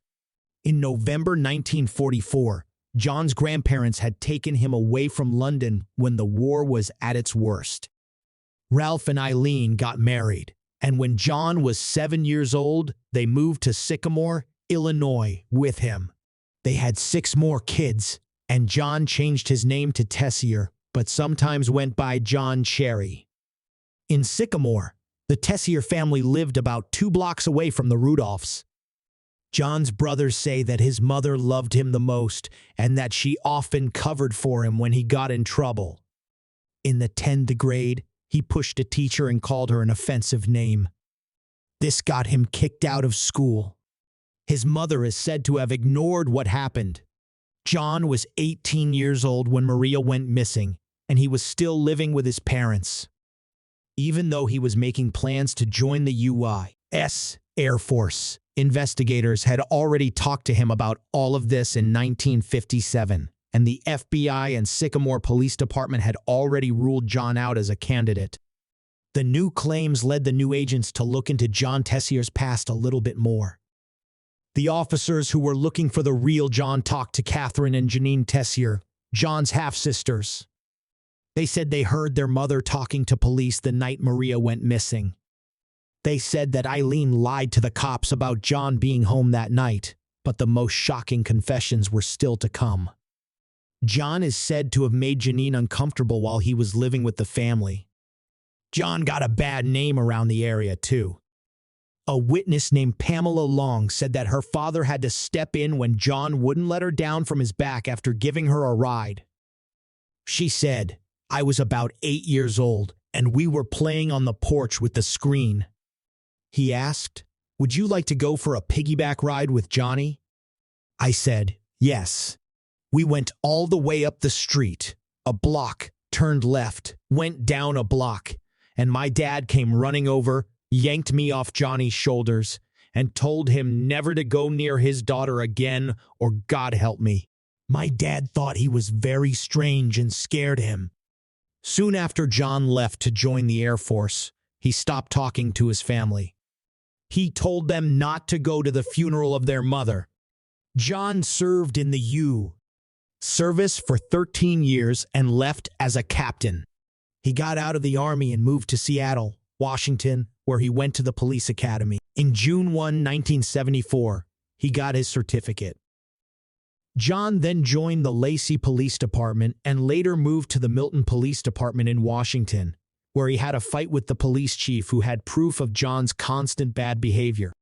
In November 1944, John's grandparents had taken him away from London when the war was at its worst. Ralph and Eileen got married, and when John was 7 years old, they moved to Sycamore, Illinois, with him. They had 6 more kids, and John changed his name to Tessier, but sometimes went by John Cherry. In Sycamore, the Tessier family lived about 2 blocks away from the Rudolphs. John's brothers say that his mother loved him the most and that she often covered for him when he got in trouble. In the 10th grade, he pushed a teacher and called her an offensive name. This got him kicked out of school. His mother is said to have ignored what happened. John was 18 years old when Maria went missing, and he was still living with his parents. Even though he was making plans to join the U.S. Air Force, investigators had already talked to him about all of this in 1957, and the FBI and Sycamore Police Department had already ruled John out as a candidate. The new claims led the new agents to look into John Tessier's past a little bit more. The officers who were looking for the real John talked to Catherine and Janine Tessier, John's half-sisters. They said they heard their mother talking to police the night Maria went missing. They said that Eileen lied to the cops about John being home that night, but the most shocking confessions were still to come. John is said to have made Janine uncomfortable while he was living with the family. John got a bad name around the area, too. A witness named Pamela Long said that her father had to step in when John wouldn't let her down from his back after giving her a ride. She said, "I was about 8 years old, and we were playing on the porch with the screen. He asked, 'Would you like to go for a piggyback ride with Johnny?' I said, 'Yes.' We went all the way up the street, a block, turned left, went down a block, and my dad came running over, yanked me off Johnny's shoulders, and told him never to go near his daughter again or God help me. My dad thought he was very strange and scared him." Soon after John left to join the Air Force, he stopped talking to his family. He told them not to go to the funeral of their mother. John served in the U.S. service for 13 years and left as a captain. He got out of the Army and moved to Seattle, Washington, where he went to the police academy. In June 1, 1974, he got his certificate. John then joined the Lacey Police Department and later moved to the Milton Police Department in Washington, where he had a fight with the police chief who had proof of John's constant bad behavior.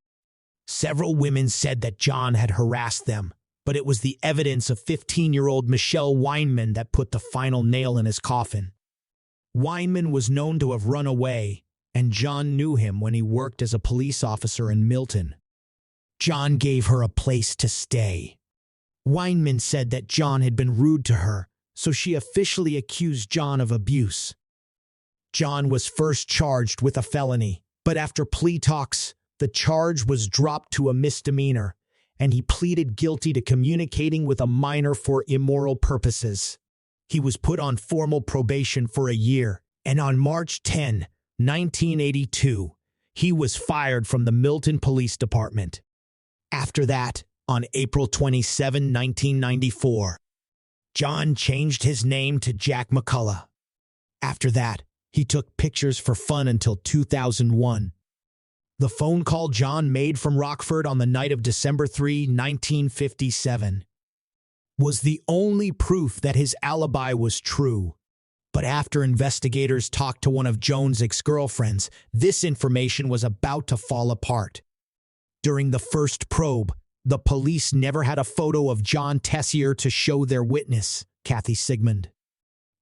Several women said that John had harassed them, but it was the evidence of 15-year-old Michelle Weinman that put the final nail in his coffin. Weinman was known to have run away, and John knew him when he worked as a police officer in Milton. John gave her a place to stay. Weinman said that John had been rude to her, so she officially accused John of abuse. John was first charged with a felony, but after plea talks, the charge was dropped to a misdemeanor, and he pleaded guilty to communicating with a minor for immoral purposes. He was put on formal probation for a year, and on March 10, 1982, he was fired from the Milton Police Department. After that, on April 27, 1994, John changed his name to Jack McCullough. After that, he took pictures for fun until 2001. The phone call John made from Rockford on the night of December 3, 1957, was the only proof that his alibi was true. But after investigators talked to one of Joan's ex-girlfriends, this information was about to fall apart. During the first probe, the police never had a photo of John Tessier to show their witness, Kathy Sigmund.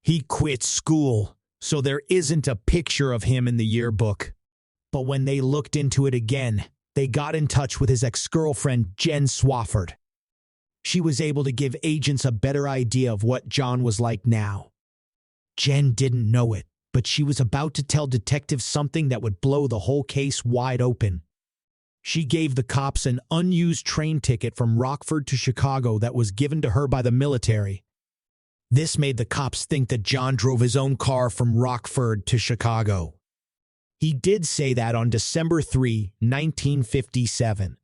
He quit school, so there isn't a picture of him in the yearbook. But when they looked into it again, they got in touch with his ex-girlfriend, Jen Swafford. She was able to give agents a better idea of what John was like now. Jen didn't know it, But she was about to tell detectives something that would blow the whole case wide open. She gave the cops an unused train ticket from Rockford to Chicago that was given to her by the military. This made the cops think that John drove his own car from Rockford to Chicago. He did say that on December 3, 1957.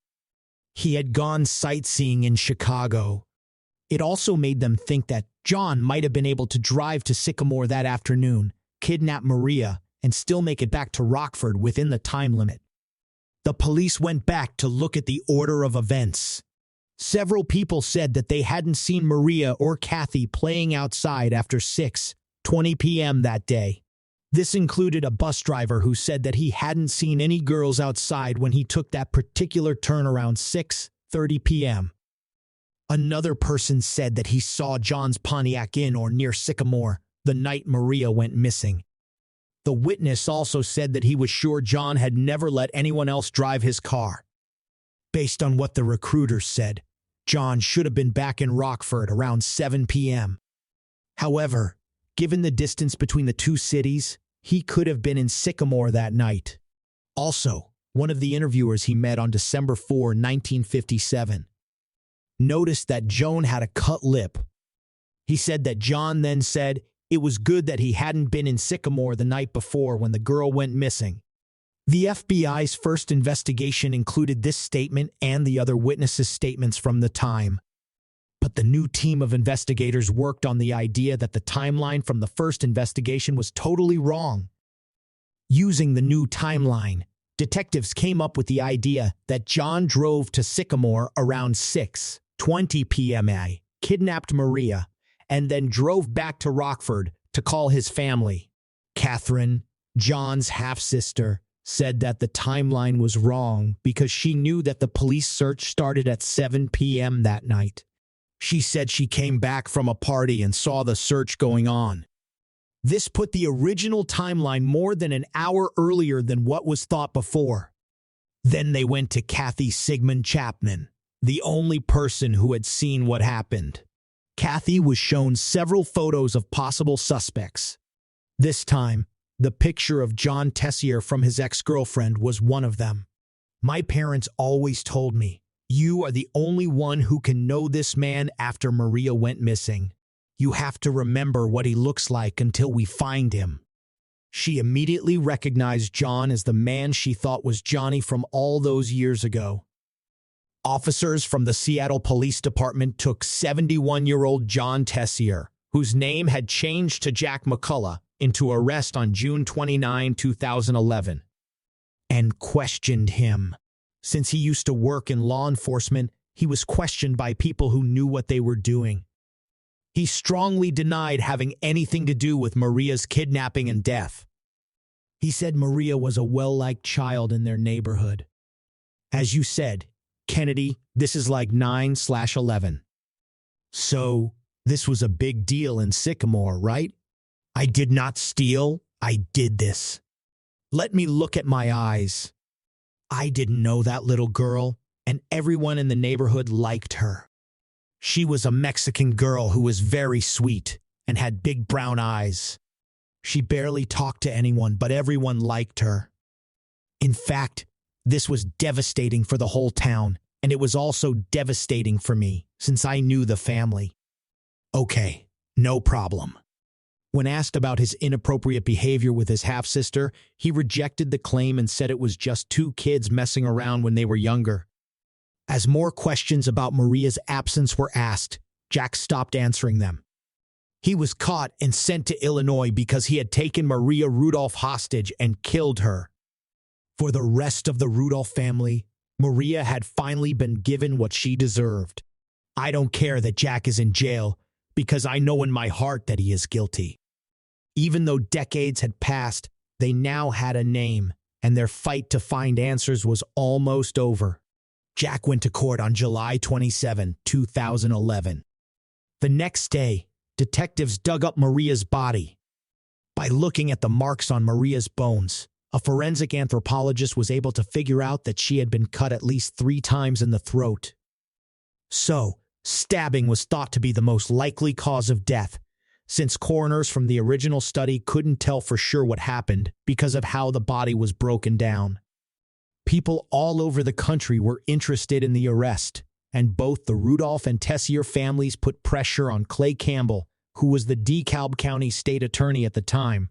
He had gone sightseeing in Chicago. It also made them think that John might have been able to drive to Sycamore that afternoon, kidnap Maria, and still make it back to Rockford within the time limit. The police went back to look at the order of events. Several people said that they hadn't seen Maria or Kathy playing outside after 6:20 p.m. that day. This included a bus driver who said that he hadn't seen any girls outside when he took that particular turn around 6:30 p.m. Another person said that he saw John's Pontiac in or near Sycamore the night Maria went missing. The witness also said that he was sure John had never let anyone else drive his car. Based on what the recruiters said, John should have been back in Rockford around 7 p.m. However, given the distance between the two cities, he could have been in Sycamore that night. Also, one of the interviewers he met on December 4, 1957, noticed that Joan had a cut lip. He said that John then said it was good that he hadn't been in Sycamore the night before when the girl went missing. The FBI's first investigation included this statement and the other witnesses' statements from the time. But the new team of investigators worked on the idea that the timeline from the first investigation was totally wrong. Using the new timeline, detectives came up with the idea that John drove to Sycamore around 6:20 p.m., kidnapped Maria, and then drove back to Rockford to call his family. Catherine, John's half-sister, said that the timeline was wrong because she knew that the police search started at 7 p.m. that night. She said she came back from a party and saw the search going on. This put the original timeline more than an hour earlier than what was thought before. Then they went to Kathy Sigmund Chapman, the only person who had seen what happened. Kathy was shown several photos of possible suspects. This time, the picture of John Tessier from his ex-girlfriend was one of them. My parents always told me, "You are the only one who can know this man after Maria went missing. You have to remember what he looks like until we find him." She immediately recognized John as the man she thought was Johnny from all those years ago. Officers from the Seattle Police Department took 71-year-old John Tessier, whose name had changed to Jack McCullough, into arrest on June 29, 2011, and questioned him. Since he used to work in law enforcement, he was questioned by people who knew what they were doing. He strongly denied having anything to do with Maria's kidnapping and death. He said Maria was a well-liked child in their neighborhood. As you said, Kennedy, this is like 9/11. So, this was a big deal in Sycamore, right? I did not steal, I did this. Let me look at my eyes. I didn't know that little girl, and everyone in the neighborhood liked her. She was a Mexican girl who was very sweet and had big brown eyes. She barely talked to anyone, but everyone liked her. In fact, this was devastating for the whole town, and it was also devastating for me, since I knew the family. Okay, no problem. When asked about his inappropriate behavior with his half-sister, he rejected the claim and said it was just two kids messing around when they were younger. As more questions about Maria's absence were asked, Jack stopped answering them. He was caught and sent to Illinois because he had taken Maria Rudolph hostage and killed her. For the rest of the Rudolph family, Maria had finally been given what she deserved. I don't care that Jack is in jail because I know in my heart that he is guilty. Even though decades had passed, they now had a name, and their fight to find answers was almost over. Jack went to court on July 27, 2011. The next day, detectives dug up Maria's body. By looking at the marks on Maria's bones, a forensic anthropologist was able to figure out that she had been cut at least 3 times in the throat. So, stabbing was thought to be the most likely cause of death, since coroners from the original study couldn't tell for sure what happened because of how the body was broken down. People all over the country were interested in the arrest, and both the Rudolph and Tessier families put pressure on Clay Campbell, who was the DeKalb County state attorney at the time.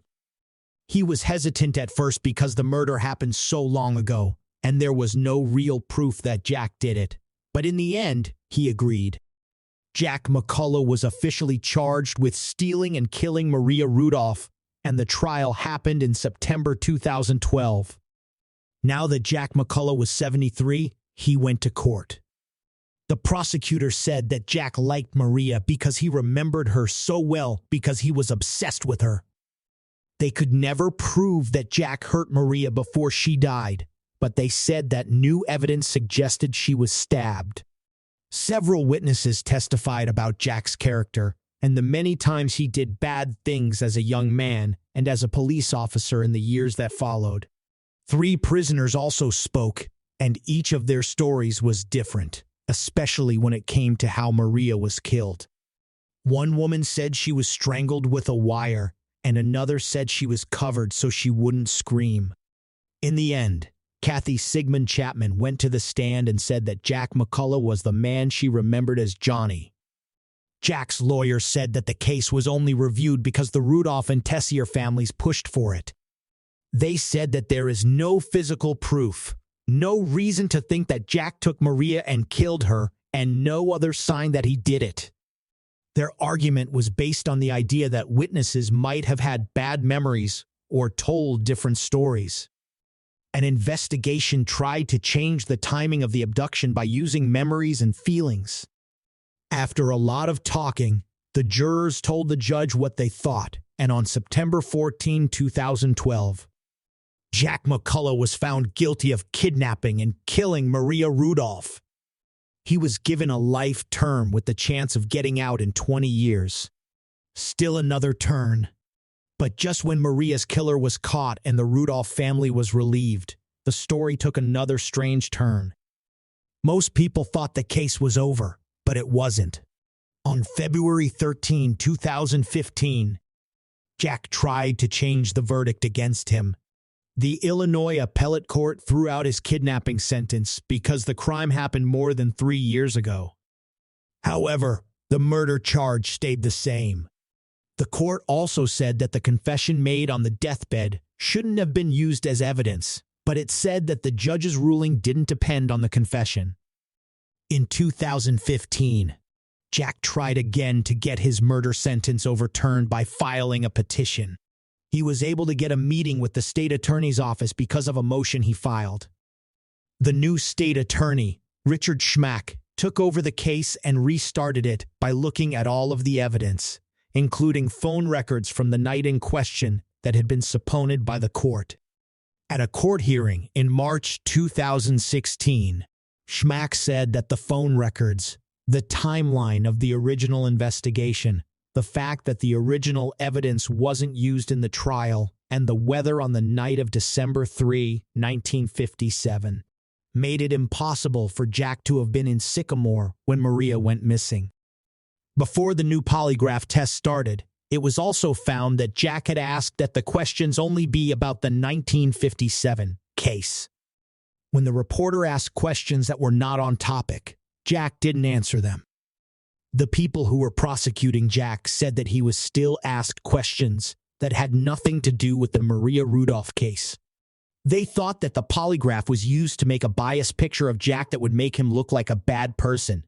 He was hesitant at first because the murder happened so long ago, and there was no real proof that Jack did it. But in the end, he agreed. Jack McCullough was officially charged with stealing and killing Maria Rudolph, and the trial happened in September 2012. Now that Jack McCullough was 73, he went to court. The prosecutor said that Jack liked Maria because he remembered her so well because he was obsessed with her. They could never prove that Jack hurt Maria before she died, but they said that new evidence suggested she was stabbed. Several witnesses testified about Jack's character and the many times he did bad things as a young man and as a police officer in the years that followed. 3 prisoners also spoke, and each of their stories was different, especially when it came to how Maria was killed. One woman said she was strangled with a wire, and another said she was covered so she wouldn't scream. In the end, Kathy Sigmund Chapman went to the stand and said that Jack McCullough was the man she remembered as Johnny. Jack's lawyer said that the case was only reviewed because the Rudolph and Tessier families pushed for it. They said that there is no physical proof, no reason to think that Jack took Maria and killed her, and no other sign that he did it. Their argument was based on the idea that witnesses might have had bad memories or told different stories. An investigation tried to change the timing of the abduction by using memories and feelings. After a lot of talking, the jurors told the judge what they thought, and on September 14, 2012, Jack McCullough was found guilty of kidnapping and killing Maria Rudolph. He was given a life term with the chance of getting out in 20 years. Still another turn. But just when Maria's killer was caught and the Rudolph family was relieved, the story took another strange turn. Most people thought the case was over, but it wasn't. On February 13, 2015, Jack tried to change the verdict against him. The Illinois Appellate Court threw out his kidnapping sentence because the crime happened more than 3 years ago. However, the murder charge stayed the same. The court also said that the confession made on the deathbed shouldn't have been used as evidence, but it said that the judge's ruling didn't depend on the confession. In 2015, Jack tried again to get his murder sentence overturned by filing a petition. He was able to get a meeting with the state attorney's office because of a motion he filed. The new state attorney, Richard Schmack, took over the case and restarted it by looking at all of the evidence, including phone records from the night in question that had been subpoenaed by the court. At a court hearing in March 2016, Schmack said that the phone records, the timeline of the original investigation, the fact that the original evidence wasn't used in the trial, and the weather on the night of December 3, 1957, made it impossible for Jack to have been in Sycamore when Maria went missing. Before the new polygraph test started, it was also found that Jack had asked that the questions only be about the 1957 case. When the reporter asked questions that were not on topic, Jack didn't answer them. The people who were prosecuting Jack said that he was still asked questions that had nothing to do with the Maria Rudolph case. They thought that the polygraph was used to make a biased picture of Jack that would make him look like a bad person.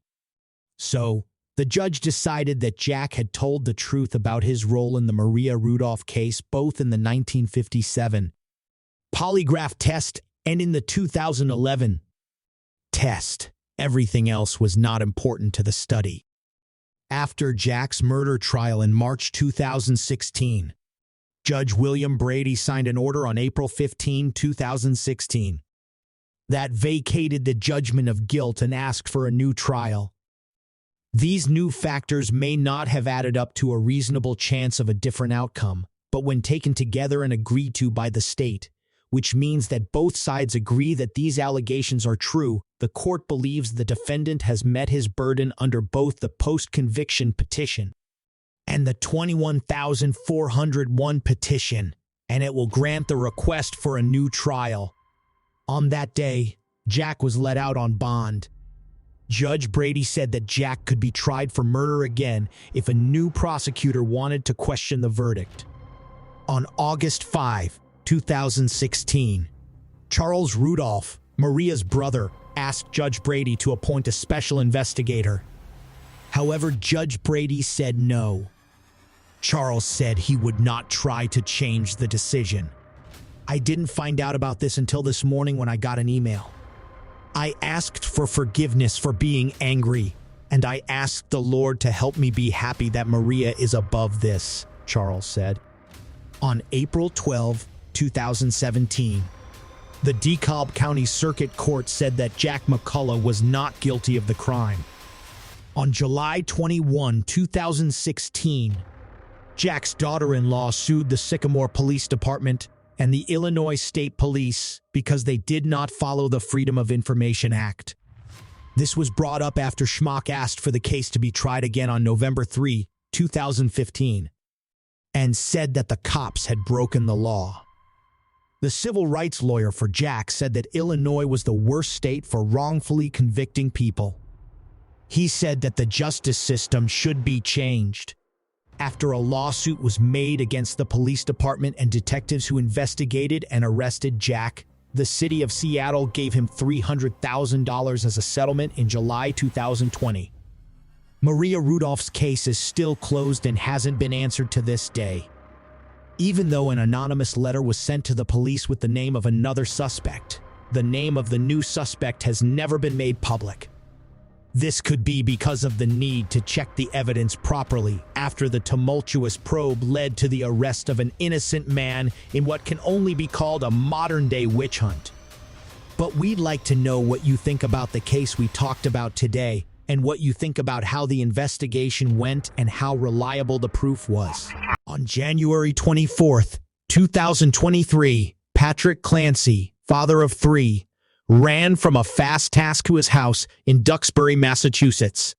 So, the judge decided that Jack had told the truth about his role in the Maria Rudolph case both in the 1957 polygraph test and in the 2011 test. Everything else was not important to the study. After Jack's murder trial in March 2016, Judge William Brady signed an order on April 15, 2016, that vacated the judgment of guilt and asked for a new trial. These new factors may not have added up to a reasonable chance of a different outcome, but when taken together and agreed to by the state, which means that both sides agree that these allegations are true, the court believes the defendant has met his burden under both the post-conviction petition and the 21,401 petition, and it will grant the request for a new trial. On that day, Jack was let out on bond. Judge Brady said that Jack could be tried for murder again if a new prosecutor wanted to question the verdict. On August 5, 2016, Charles Rudolph, Maria's brother, asked Judge Brady to appoint a special investigator. However, Judge Brady said no. Charles said he would not try to change the decision. I didn't find out about this until this morning when I got an email. I asked for forgiveness for being angry, and I asked the Lord to help me be happy that Maria is above this, Charles said. On April 12, 2017, the DeKalb County Circuit Court said that Jack McCullough was not guilty of the crime. On July 21, 2016, Jack's daughter-in-law sued the Sycamore Police Department and the Illinois State Police because they did not follow the Freedom of Information Act. This was brought up after Schmock asked for the case to be tried again on November 3, 2015, and said that the cops had broken the law. The civil rights lawyer for Jack said that Illinois was the worst state for wrongfully convicting people. He said that the justice system should be changed. After a lawsuit was made against the police department and detectives who investigated and arrested Jack, the city of Seattle gave him $300,000 as a settlement in July 2020. Maria Rudolph's case is still closed and hasn't been answered to this day, even though an anonymous letter was sent to the police with the name of another suspect. The name of the new suspect has never been made public. This could be because of the need to check the evidence properly after the tumultuous probe led to the arrest of an innocent man in what can only be called a modern-day witch hunt. But we'd like to know what you think about the case we talked about today and what you think about how the investigation went and how reliable the proof was. On January 24th, 2023, Patrick Clancy, father of 3, ran from a fast task to his house in Duxbury, Massachusetts.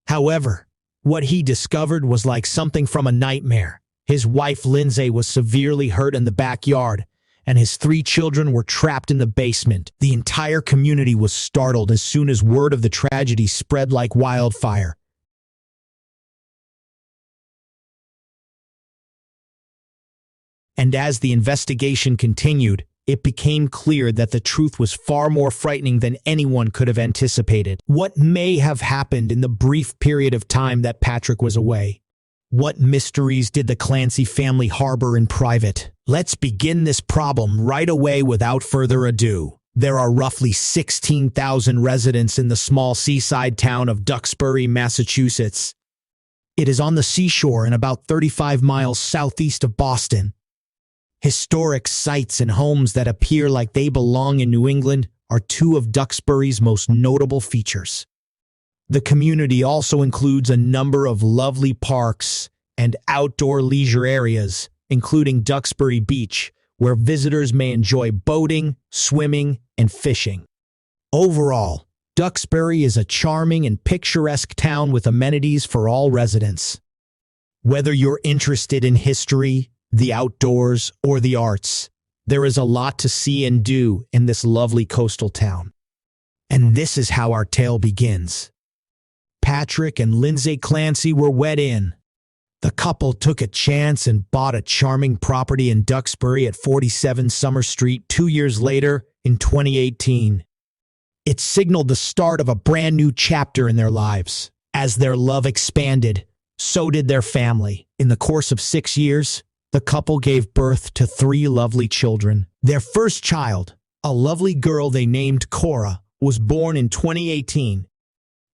However, what he discovered was like something from a nightmare. His wife, Lindsay, was severely hurt in the backyard, and his 3 children were trapped in the basement. The entire community was startled as soon as word of the tragedy spread like wildfire. And as the investigation continued, it became clear that the truth was far more frightening than anyone could have anticipated. What may have happened in the brief period of time that Patrick was away? What mysteries did the Clancy family harbor in private? Let's begin this problem right away without further ado. There are roughly 16,000 residents in the small seaside town of Duxbury, Massachusetts. It is on the seashore and about 35 miles southeast of Boston. Historic sites and homes that appear like they belong in New England are 2 of Duxbury's most notable features. The community also includes a number of lovely parks and outdoor leisure areas, including Duxbury Beach, where visitors may enjoy boating, swimming, and fishing. Overall, Duxbury is a charming and picturesque town with amenities for all residents. Whether you're interested in history, the outdoors, or the arts, there is a lot to see and do in this lovely coastal town. And this is how our tale begins. Patrick and Lindsey Clancy were wed in. The couple took a chance and bought a charming property in Duxbury at 47 Summer Street 2 years later in 2018. It signaled the start of a brand new chapter in their lives. As their love expanded, so did their family. In the course of 6 years, the couple gave birth to 3 lovely children. Their first child, a lovely girl they named Cora, was born in 2018.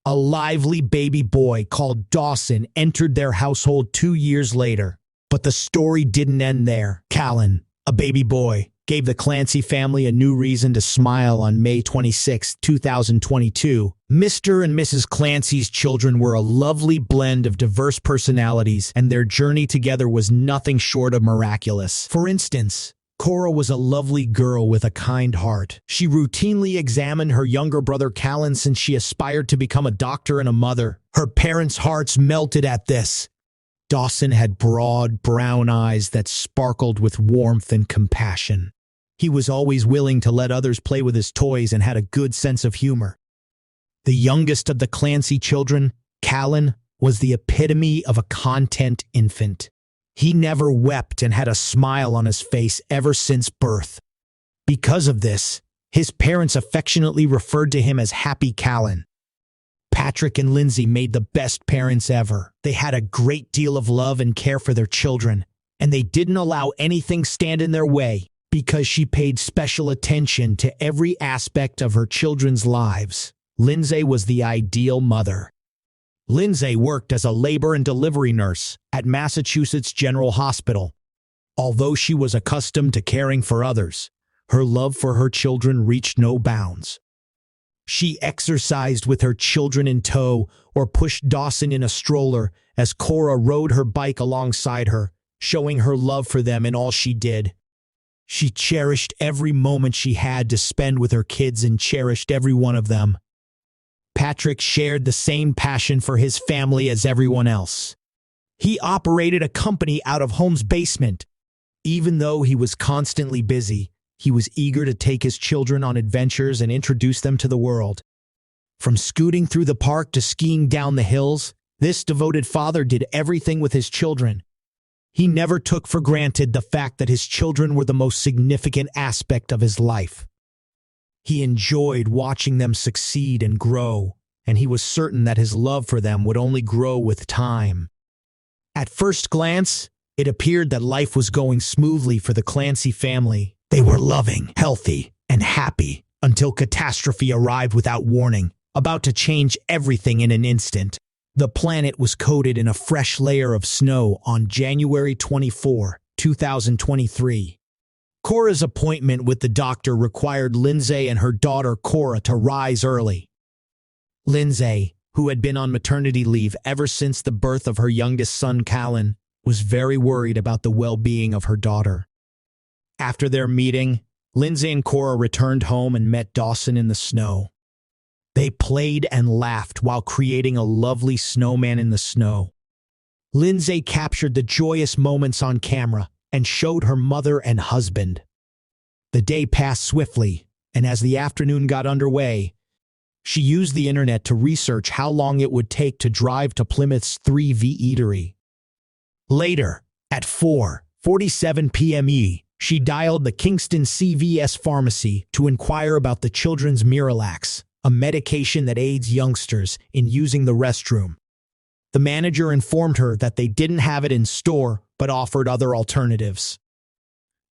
A lively baby boy called Dawson entered their household 2 years later. But the story didn't end there. Callan, a baby boy, gave the Clancy family a new reason to smile on May 26, 2022. Mr. and Mrs. Clancy's children were a lovely blend of diverse personalities, and their journey together was nothing short of miraculous. For instance, Cora was a lovely girl with a kind heart. She routinely examined her younger brother Callan since she aspired to become a doctor and a mother. Her parents' hearts melted at this. Dawson had broad, brown eyes that sparkled with warmth and compassion. He was always willing to let others play with his toys and had a good sense of humor. The youngest of the Clancy children, Callan, was the epitome of a content infant. He never wept and had a smile on his face ever since birth. Because of this, his parents affectionately referred to him as Happy Callan. Patrick and Lindsey made the best parents ever. They had a great deal of love and care for their children, and they didn't allow anything stand in their way because she paid special attention to every aspect of her children's lives. Lindsey was the ideal mother. Lindsey worked as a labor and delivery nurse at Massachusetts General Hospital. Although she was accustomed to caring for others, her love for her children reached no bounds. She exercised with her children in tow or pushed Dawson in a stroller as Cora rode her bike alongside her, showing her love for them in all she did. She cherished every moment she had to spend with her kids and cherished every one of them. Patrick shared the same passion for his family as everyone else. He operated a company out of home's basement. Even though he was constantly busy, he was eager to take his children on adventures and introduce them to the world. From scooting through the park to skiing down the hills, this devoted father did everything with his children. He never took for granted the fact that his children were the most significant aspect of his life. He enjoyed watching them succeed and grow, and he was certain that his love for them would only grow with time. At first glance, it appeared that life was going smoothly for the Clancy family. They were loving, healthy, and happy until catastrophe arrived without warning, about to change everything in an instant. The planet was coated in a fresh layer of snow on January 24, 2023. Cora's appointment with the doctor required Lindsey and her daughter Cora to rise early. Lindsey, who had been on maternity leave ever since the birth of her youngest son Callan, was very worried about the well-being of her daughter. After their meeting, Lindsey and Cora returned home and met Dawson in the snow. They played and laughed while creating a lovely snowman in the snow. Lindsey captured the joyous moments on camera and showed her mother and husband. The day passed swiftly, and as the afternoon got underway, she used the internet to research how long it would take to drive to Plymouth's 3V Eatery. Later, at 4:47 p.m. she dialed the Kingston CVS pharmacy to inquire about the children's Miralax, a medication that aids youngsters in using the restroom. The manager informed her that they didn't have it in store but offered other alternatives.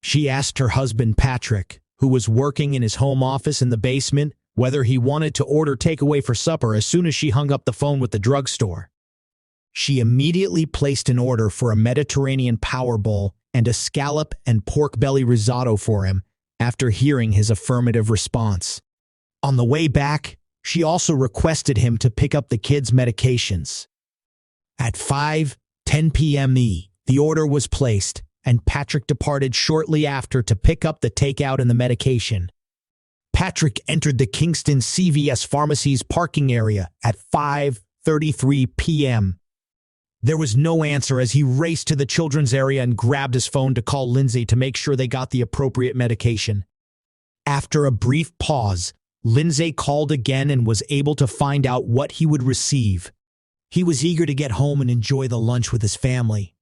She asked her husband Patrick, who was working in his home office in the basement, whether he wanted to order takeaway for supper as soon as she hung up the phone with the drugstore. She immediately placed an order for a Mediterranean power bowl and a scallop and pork belly risotto for him after hearing his affirmative response. On the way back, she also requested him to pick up the kids' medications. At 5:10 p.m. the order was placed, and Patrick departed shortly after to pick up the takeout and the medication. Patrick entered the Kingston CVS pharmacy's parking area at 5:33 p.m. There was no answer as he raced to the children's area and grabbed his phone to call Lindsey to make sure they got the appropriate medication. After a brief pause, Lindsey called again and was able to find out what he would receive. He was eager to get home and enjoy the lunch with his family.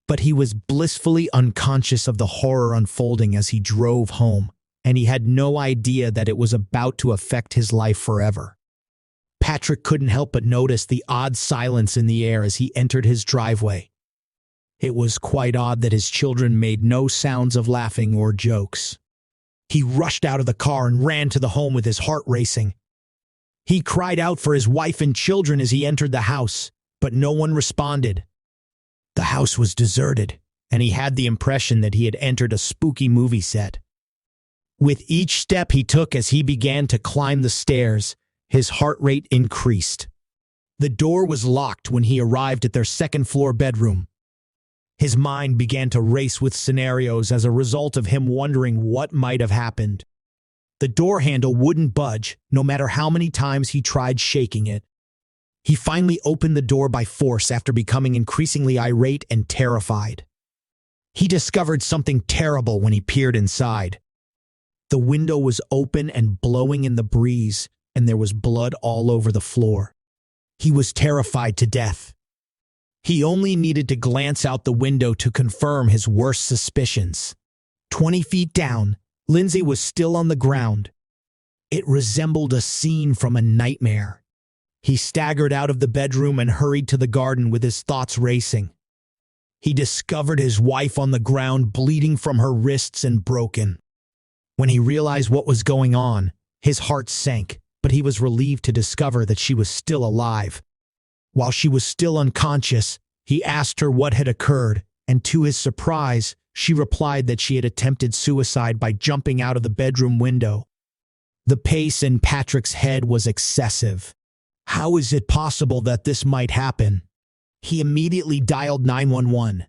But he was blissfully unconscious of the horror unfolding as he drove home, and he had no idea that it was about to affect his life forever. Patrick couldn't help but notice the odd silence in the air as he entered his driveway. It was quite odd that his children made no sounds of laughing or jokes. He rushed out of the car and ran to the home with his heart racing. He cried out for his wife and children as he entered the house, but no one responded. The house was deserted, and he had the impression that he had entered a spooky movie set. With each step he took as he began to climb the stairs, his heart rate increased. The door was locked when he arrived at their second-floor bedroom. His mind began to race with scenarios as a result of him wondering what might have happened. The door handle wouldn't budge, no matter how many times he tried shaking it. He finally opened the door by force after becoming increasingly irate and terrified. He discovered something terrible when he peered inside. The window was open and blowing in the breeze, and there was blood all over the floor. He was terrified to death. He only needed to glance out the window to confirm his worst suspicions. 20 feet down, Lindsey was still on the ground. It resembled a scene from a nightmare. He staggered out of the bedroom and hurried to the garden with his thoughts racing. He discovered his wife on the ground, bleeding from her wrists and broken. When he realized what was going on, his heart sank, but he was relieved to discover that she was still alive. While she was still unconscious, he asked her what had occurred, and to his surprise, she replied that she had attempted suicide by jumping out of the bedroom window. The pace in Patrick's head was excessive. How is it possible that this might happen? He immediately dialed 911.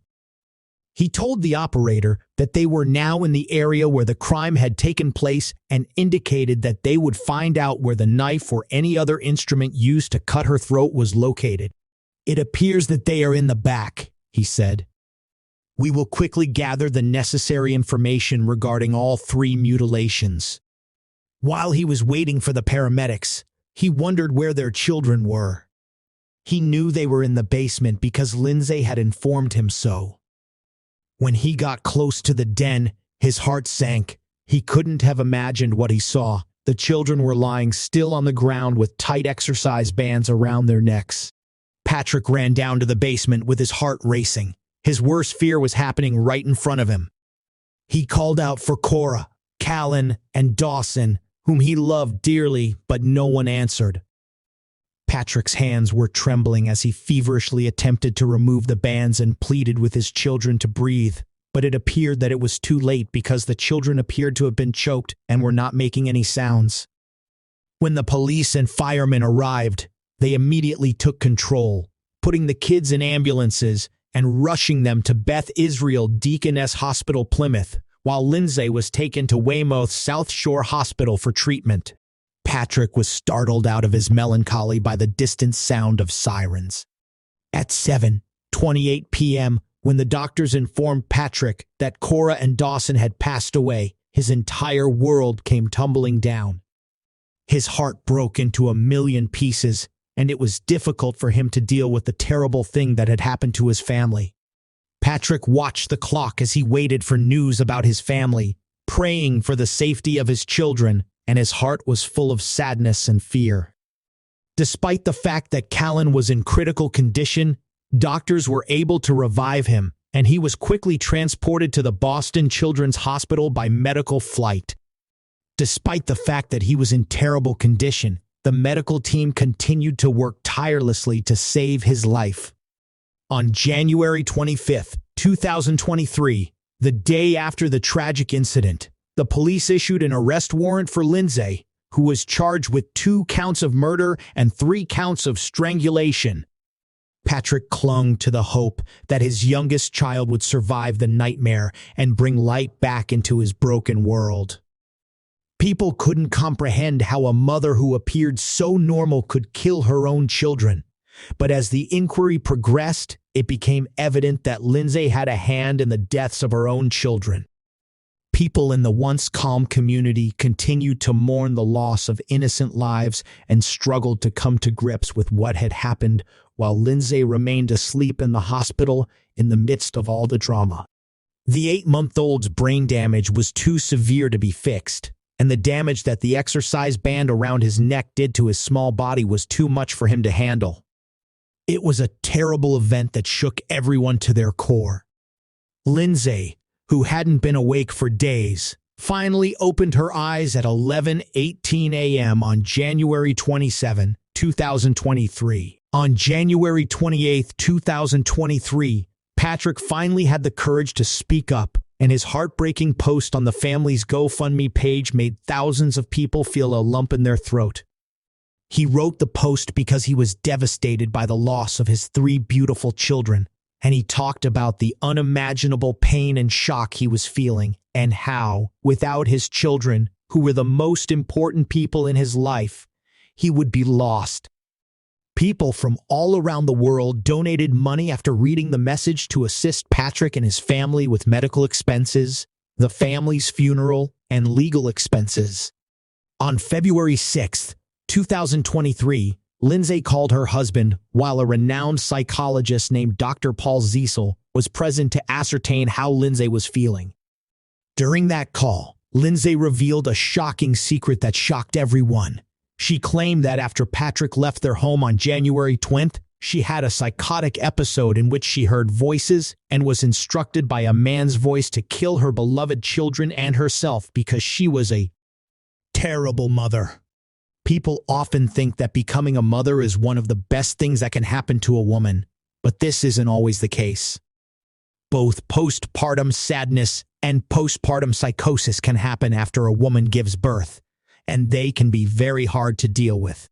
He told the operator that they were now in the area where the crime had taken place and indicated that they would find out where the knife or any other instrument used to cut her throat was located. "It appears that they are in the back," he said. "We will quickly gather the necessary information regarding all 3 mutilations." While he was waiting for the paramedics, he wondered where their children were. He knew they were in the basement because Lindsey had informed him so. When he got close to the den, his heart sank. He couldn't have imagined what he saw. The children were lying still on the ground with tight exercise bands around their necks. Patrick ran down to the basement with his heart racing. His worst fear was happening right in front of him. He called out for Cora, Callan, and Dawson, whom he loved dearly, but no one answered. Patrick's hands were trembling as he feverishly attempted to remove the bands and pleaded with his children to breathe, but it appeared that it was too late because the children appeared to have been choked and were not making any sounds. When the police and firemen arrived, they immediately took control, putting the kids in ambulances and rushing them to Beth Israel Deaconess Hospital, Plymouth, while Lindsey was taken to Weymouth South Shore Hospital for treatment. Patrick was startled out of his melancholy by the distant sound of sirens. At 7:28 p.m., when the doctors informed Patrick that Cora and Dawson had passed away, his entire world came tumbling down. His heart broke into a million pieces, and it was difficult for him to deal with the terrible thing that had happened to his family. Patrick watched the clock as he waited for news about his family, praying for the safety of his children, and his heart was full of sadness and fear. Despite the fact that Callan was in critical condition, doctors were able to revive him, and he was quickly transported to the Boston Children's Hospital by medical flight. Despite the fact that he was in terrible condition, the medical team continued to work tirelessly to save his life. On January 25, 2023, the day after the tragic incident, the police issued an arrest warrant for Lindsey, who was charged with 2 counts of murder and 3 counts of strangulation. Patrick clung to the hope that his youngest child would survive the nightmare and bring light back into his broken world. People couldn't comprehend how a mother who appeared so normal could kill her own children. But as the inquiry progressed, it became evident that Lindsey had a hand in the deaths of her own children. People in the once calm community continued to mourn the loss of innocent lives and struggled to come to grips with what had happened, while Lindsey remained asleep in the hospital in the midst of all the drama. The 8-month-old's brain damage was too severe to be fixed, and the damage that the exercise band around his neck did to his small body was too much for him to handle. It was a terrible event that shook everyone to their core. Lindsey, who hadn't been awake for days, finally opened her eyes at 11:18 a.m. on January 27, 2023. On January 28, 2023, Patrick finally had the courage to speak up, and his heartbreaking post on the family's GoFundMe page made thousands of people feel a lump in their throat. He wrote the post because he was devastated by the loss of his 3 beautiful children, and he talked about the unimaginable pain and shock he was feeling, and how, without his children, who were the most important people in his life, he would be lost. People from all around the world donated money after reading the message to assist Patrick and his family with medical expenses, the family's funeral, and legal expenses. On February 6, 2023, Lindsey called her husband while a renowned psychologist named Dr. Paul Ziesel was present to ascertain how Lindsey was feeling. During that call, Lindsey revealed a shocking secret that shocked everyone. She claimed that after Patrick left their home on January 20th, she had a psychotic episode in which she heard voices and was instructed by a man's voice to kill her beloved children and herself because she was a terrible mother. People often think that becoming a mother is one of the best things that can happen to a woman, but this isn't always the case. Both postpartum sadness and postpartum psychosis can happen after a woman gives birth, and they can be very hard to deal with.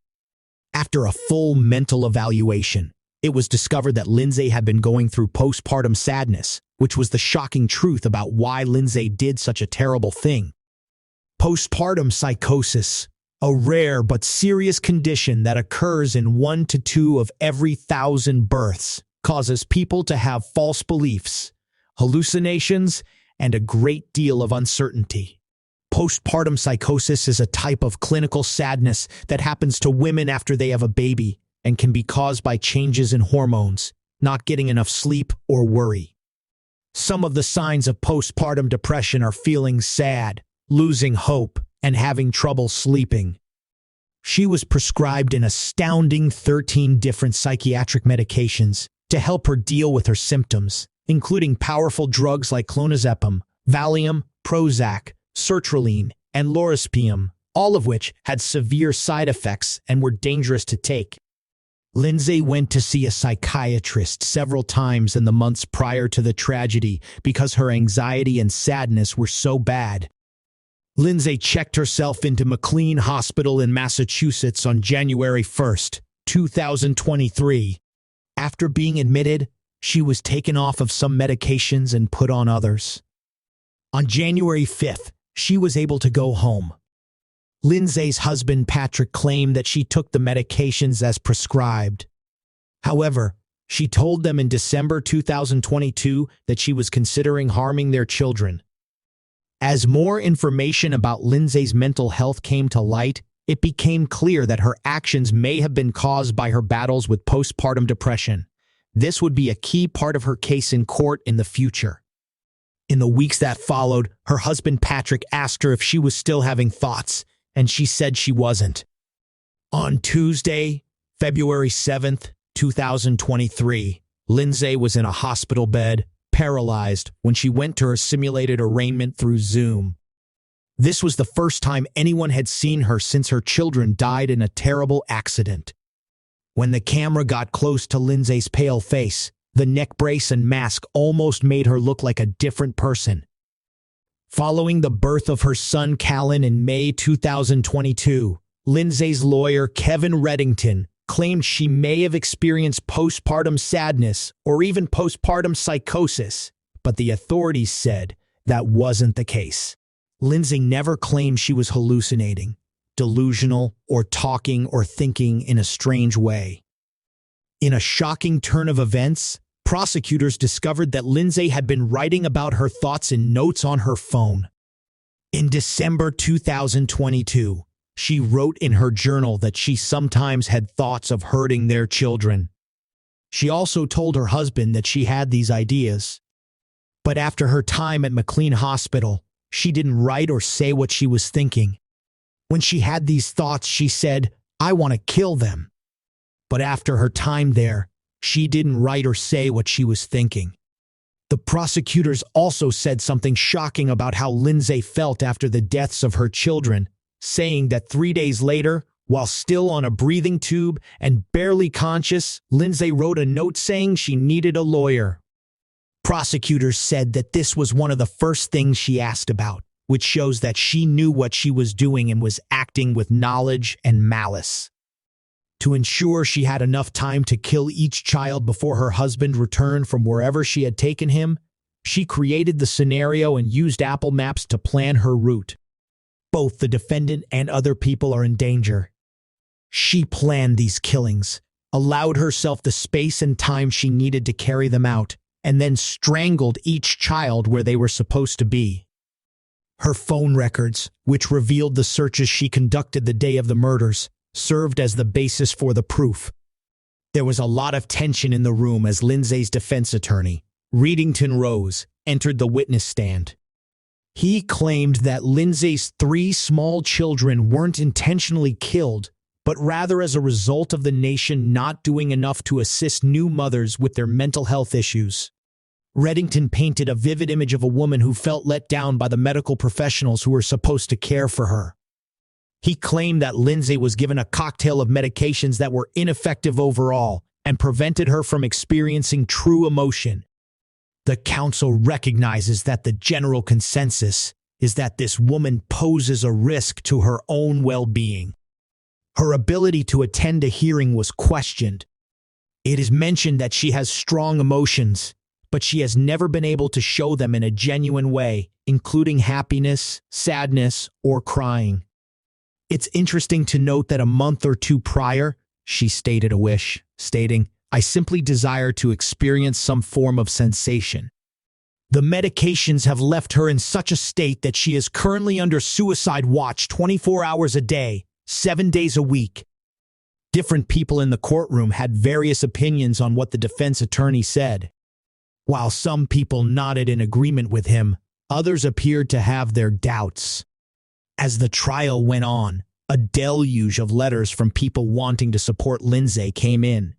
After a full mental evaluation, it was discovered that Lindsey had been going through postpartum sadness, which was the shocking truth about why Lindsey did such a terrible thing. Postpartum psychosis, a rare but serious condition that occurs in 1 to 2 of every 1,000 births, causes people to have false beliefs, hallucinations, and a great deal of uncertainty. Postpartum psychosis is a type of clinical sadness that happens to women after they have a baby and can be caused by changes in hormones, not getting enough sleep, or worry. Some of the signs of postpartum depression are feeling sad, losing hope, and having trouble sleeping. She was prescribed an astounding 13 different psychiatric medications to help her deal with her symptoms, including powerful drugs like clonazepam, Valium, Prozac, sertraline, and lorazepam, all of which had severe side effects and were dangerous to take. Lindsey went to see a psychiatrist several times in the months prior to the tragedy because her anxiety and sadness were so bad. Lindsey checked herself into McLean Hospital in Massachusetts on January 1, 2023. After being admitted, she was taken off of some medications and put on others. On January 5th, she was able to go home. Lindsey's husband Patrick claimed that she took the medications as prescribed. However, she told them in December 2022 that she was considering harming their children. As more information about Lindsey's mental health came to light, it became clear that her actions may have been caused by her battles with postpartum depression. This would be a key part of her case in court in the future. In the weeks that followed, her husband Patrick asked her if she was still having thoughts, and she said she wasn't. On Tuesday, February 7th, 2023, Lindsey was in a hospital bed, paralyzed, when she went to her simulated arraignment through Zoom. This was the first time anyone had seen her since her children died in a terrible accident. When the camera got close to Lindsey's pale face, the neck brace and mask almost made her look like a different person. Following the birth of her son Callan in May 2022, Lindsey's lawyer Kevin Reddington claimed she may have experienced postpartum sadness or even postpartum psychosis, but the authorities said that wasn't the case. Lindsey never claimed she was hallucinating, delusional, or talking or thinking in a strange way. In a shocking turn of events, prosecutors discovered that Lindsey had been writing about her thoughts in notes on her phone. In December 2022, she wrote in her journal that she sometimes had thoughts of hurting their children. She also told her husband that she had these ideas. But after her time at McLean Hospital, she didn't write or say what she was thinking. When she had these thoughts, she said, "I want to kill them." But after her time there, she didn't write or say what she was thinking. The prosecutors also said something shocking about how Lindsey felt after the deaths of her children, saying that 3 days later, while still on a breathing tube and barely conscious, Lindsey wrote a note saying she needed a lawyer. Prosecutors said that this was one of the first things she asked about, which shows that she knew what she was doing and was acting with knowledge and malice. To ensure she had enough time to kill each child before her husband returned from wherever she had taken him, she created the scenario and used Apple Maps to plan her route. Both the defendant and other people are in danger. She planned these killings, allowed herself the space and time she needed to carry them out, and then strangled each child where they were supposed to be. Her phone records, which revealed the searches she conducted the day of the murders, served as the basis for the proof. There was a lot of tension in the room as Lindsay's defense attorney, Reddington Rose, entered the witness stand. He claimed that Lindsay's 3 small children weren't intentionally killed, but rather as a result of the nation not doing enough to assist new mothers with their mental health issues. Reddington painted a vivid image of a woman who felt let down by the medical professionals who were supposed to care for her. He claimed that Lindsay was given a cocktail of medications that were ineffective overall and prevented her from experiencing true emotion. The council recognizes that the general consensus is that this woman poses a risk to her own well-being. Her ability to attend a hearing was questioned. It is mentioned that she has strong emotions, but she has never been able to show them in a genuine way, including happiness, sadness, or crying. It's interesting to note that a month or 2 prior, she stated a wish, stating, "I simply desire to experience some form of sensation." The medications have left her in such a state that she is currently under suicide watch 24 hours a day, 7 days a week. Different people in the courtroom had various opinions on what the defense attorney said. While some people nodded in agreement with him, others appeared to have their doubts. As the trial went on, a deluge of letters from people wanting to support Lindsay came in.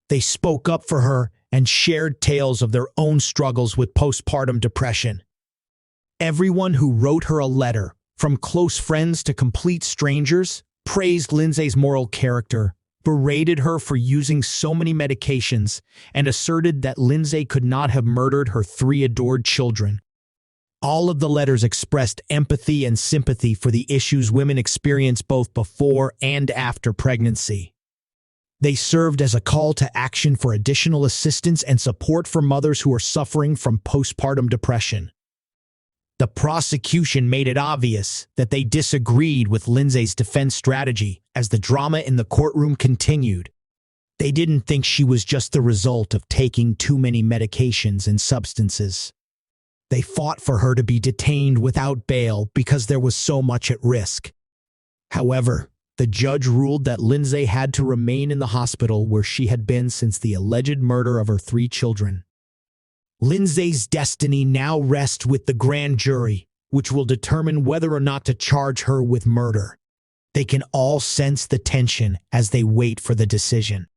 They spoke up for her and shared tales of their own struggles with postpartum depression. Everyone who wrote her a letter, from close friends to complete strangers, praised Lindsay's moral character, berated her for using so many medications, and asserted that Lindsay could not have murdered her 3 adored children. All of the letters expressed empathy and sympathy for the issues women experience both before and after pregnancy. They served as a call to action for additional assistance and support for mothers who are suffering from postpartum depression. The prosecution made it obvious that they disagreed with Lindsay's defense strategy as the drama in the courtroom continued. They didn't think she was just the result of taking too many medications and substances. They fought for her to be detained without bail because there was so much at risk. However, the judge ruled that Lindsay had to remain in the hospital where she had been since the alleged murder of her 3 children. Lindsay's destiny now rests with the grand jury, which will determine whether or not to charge her with murder. They can all sense the tension as they wait for the decision.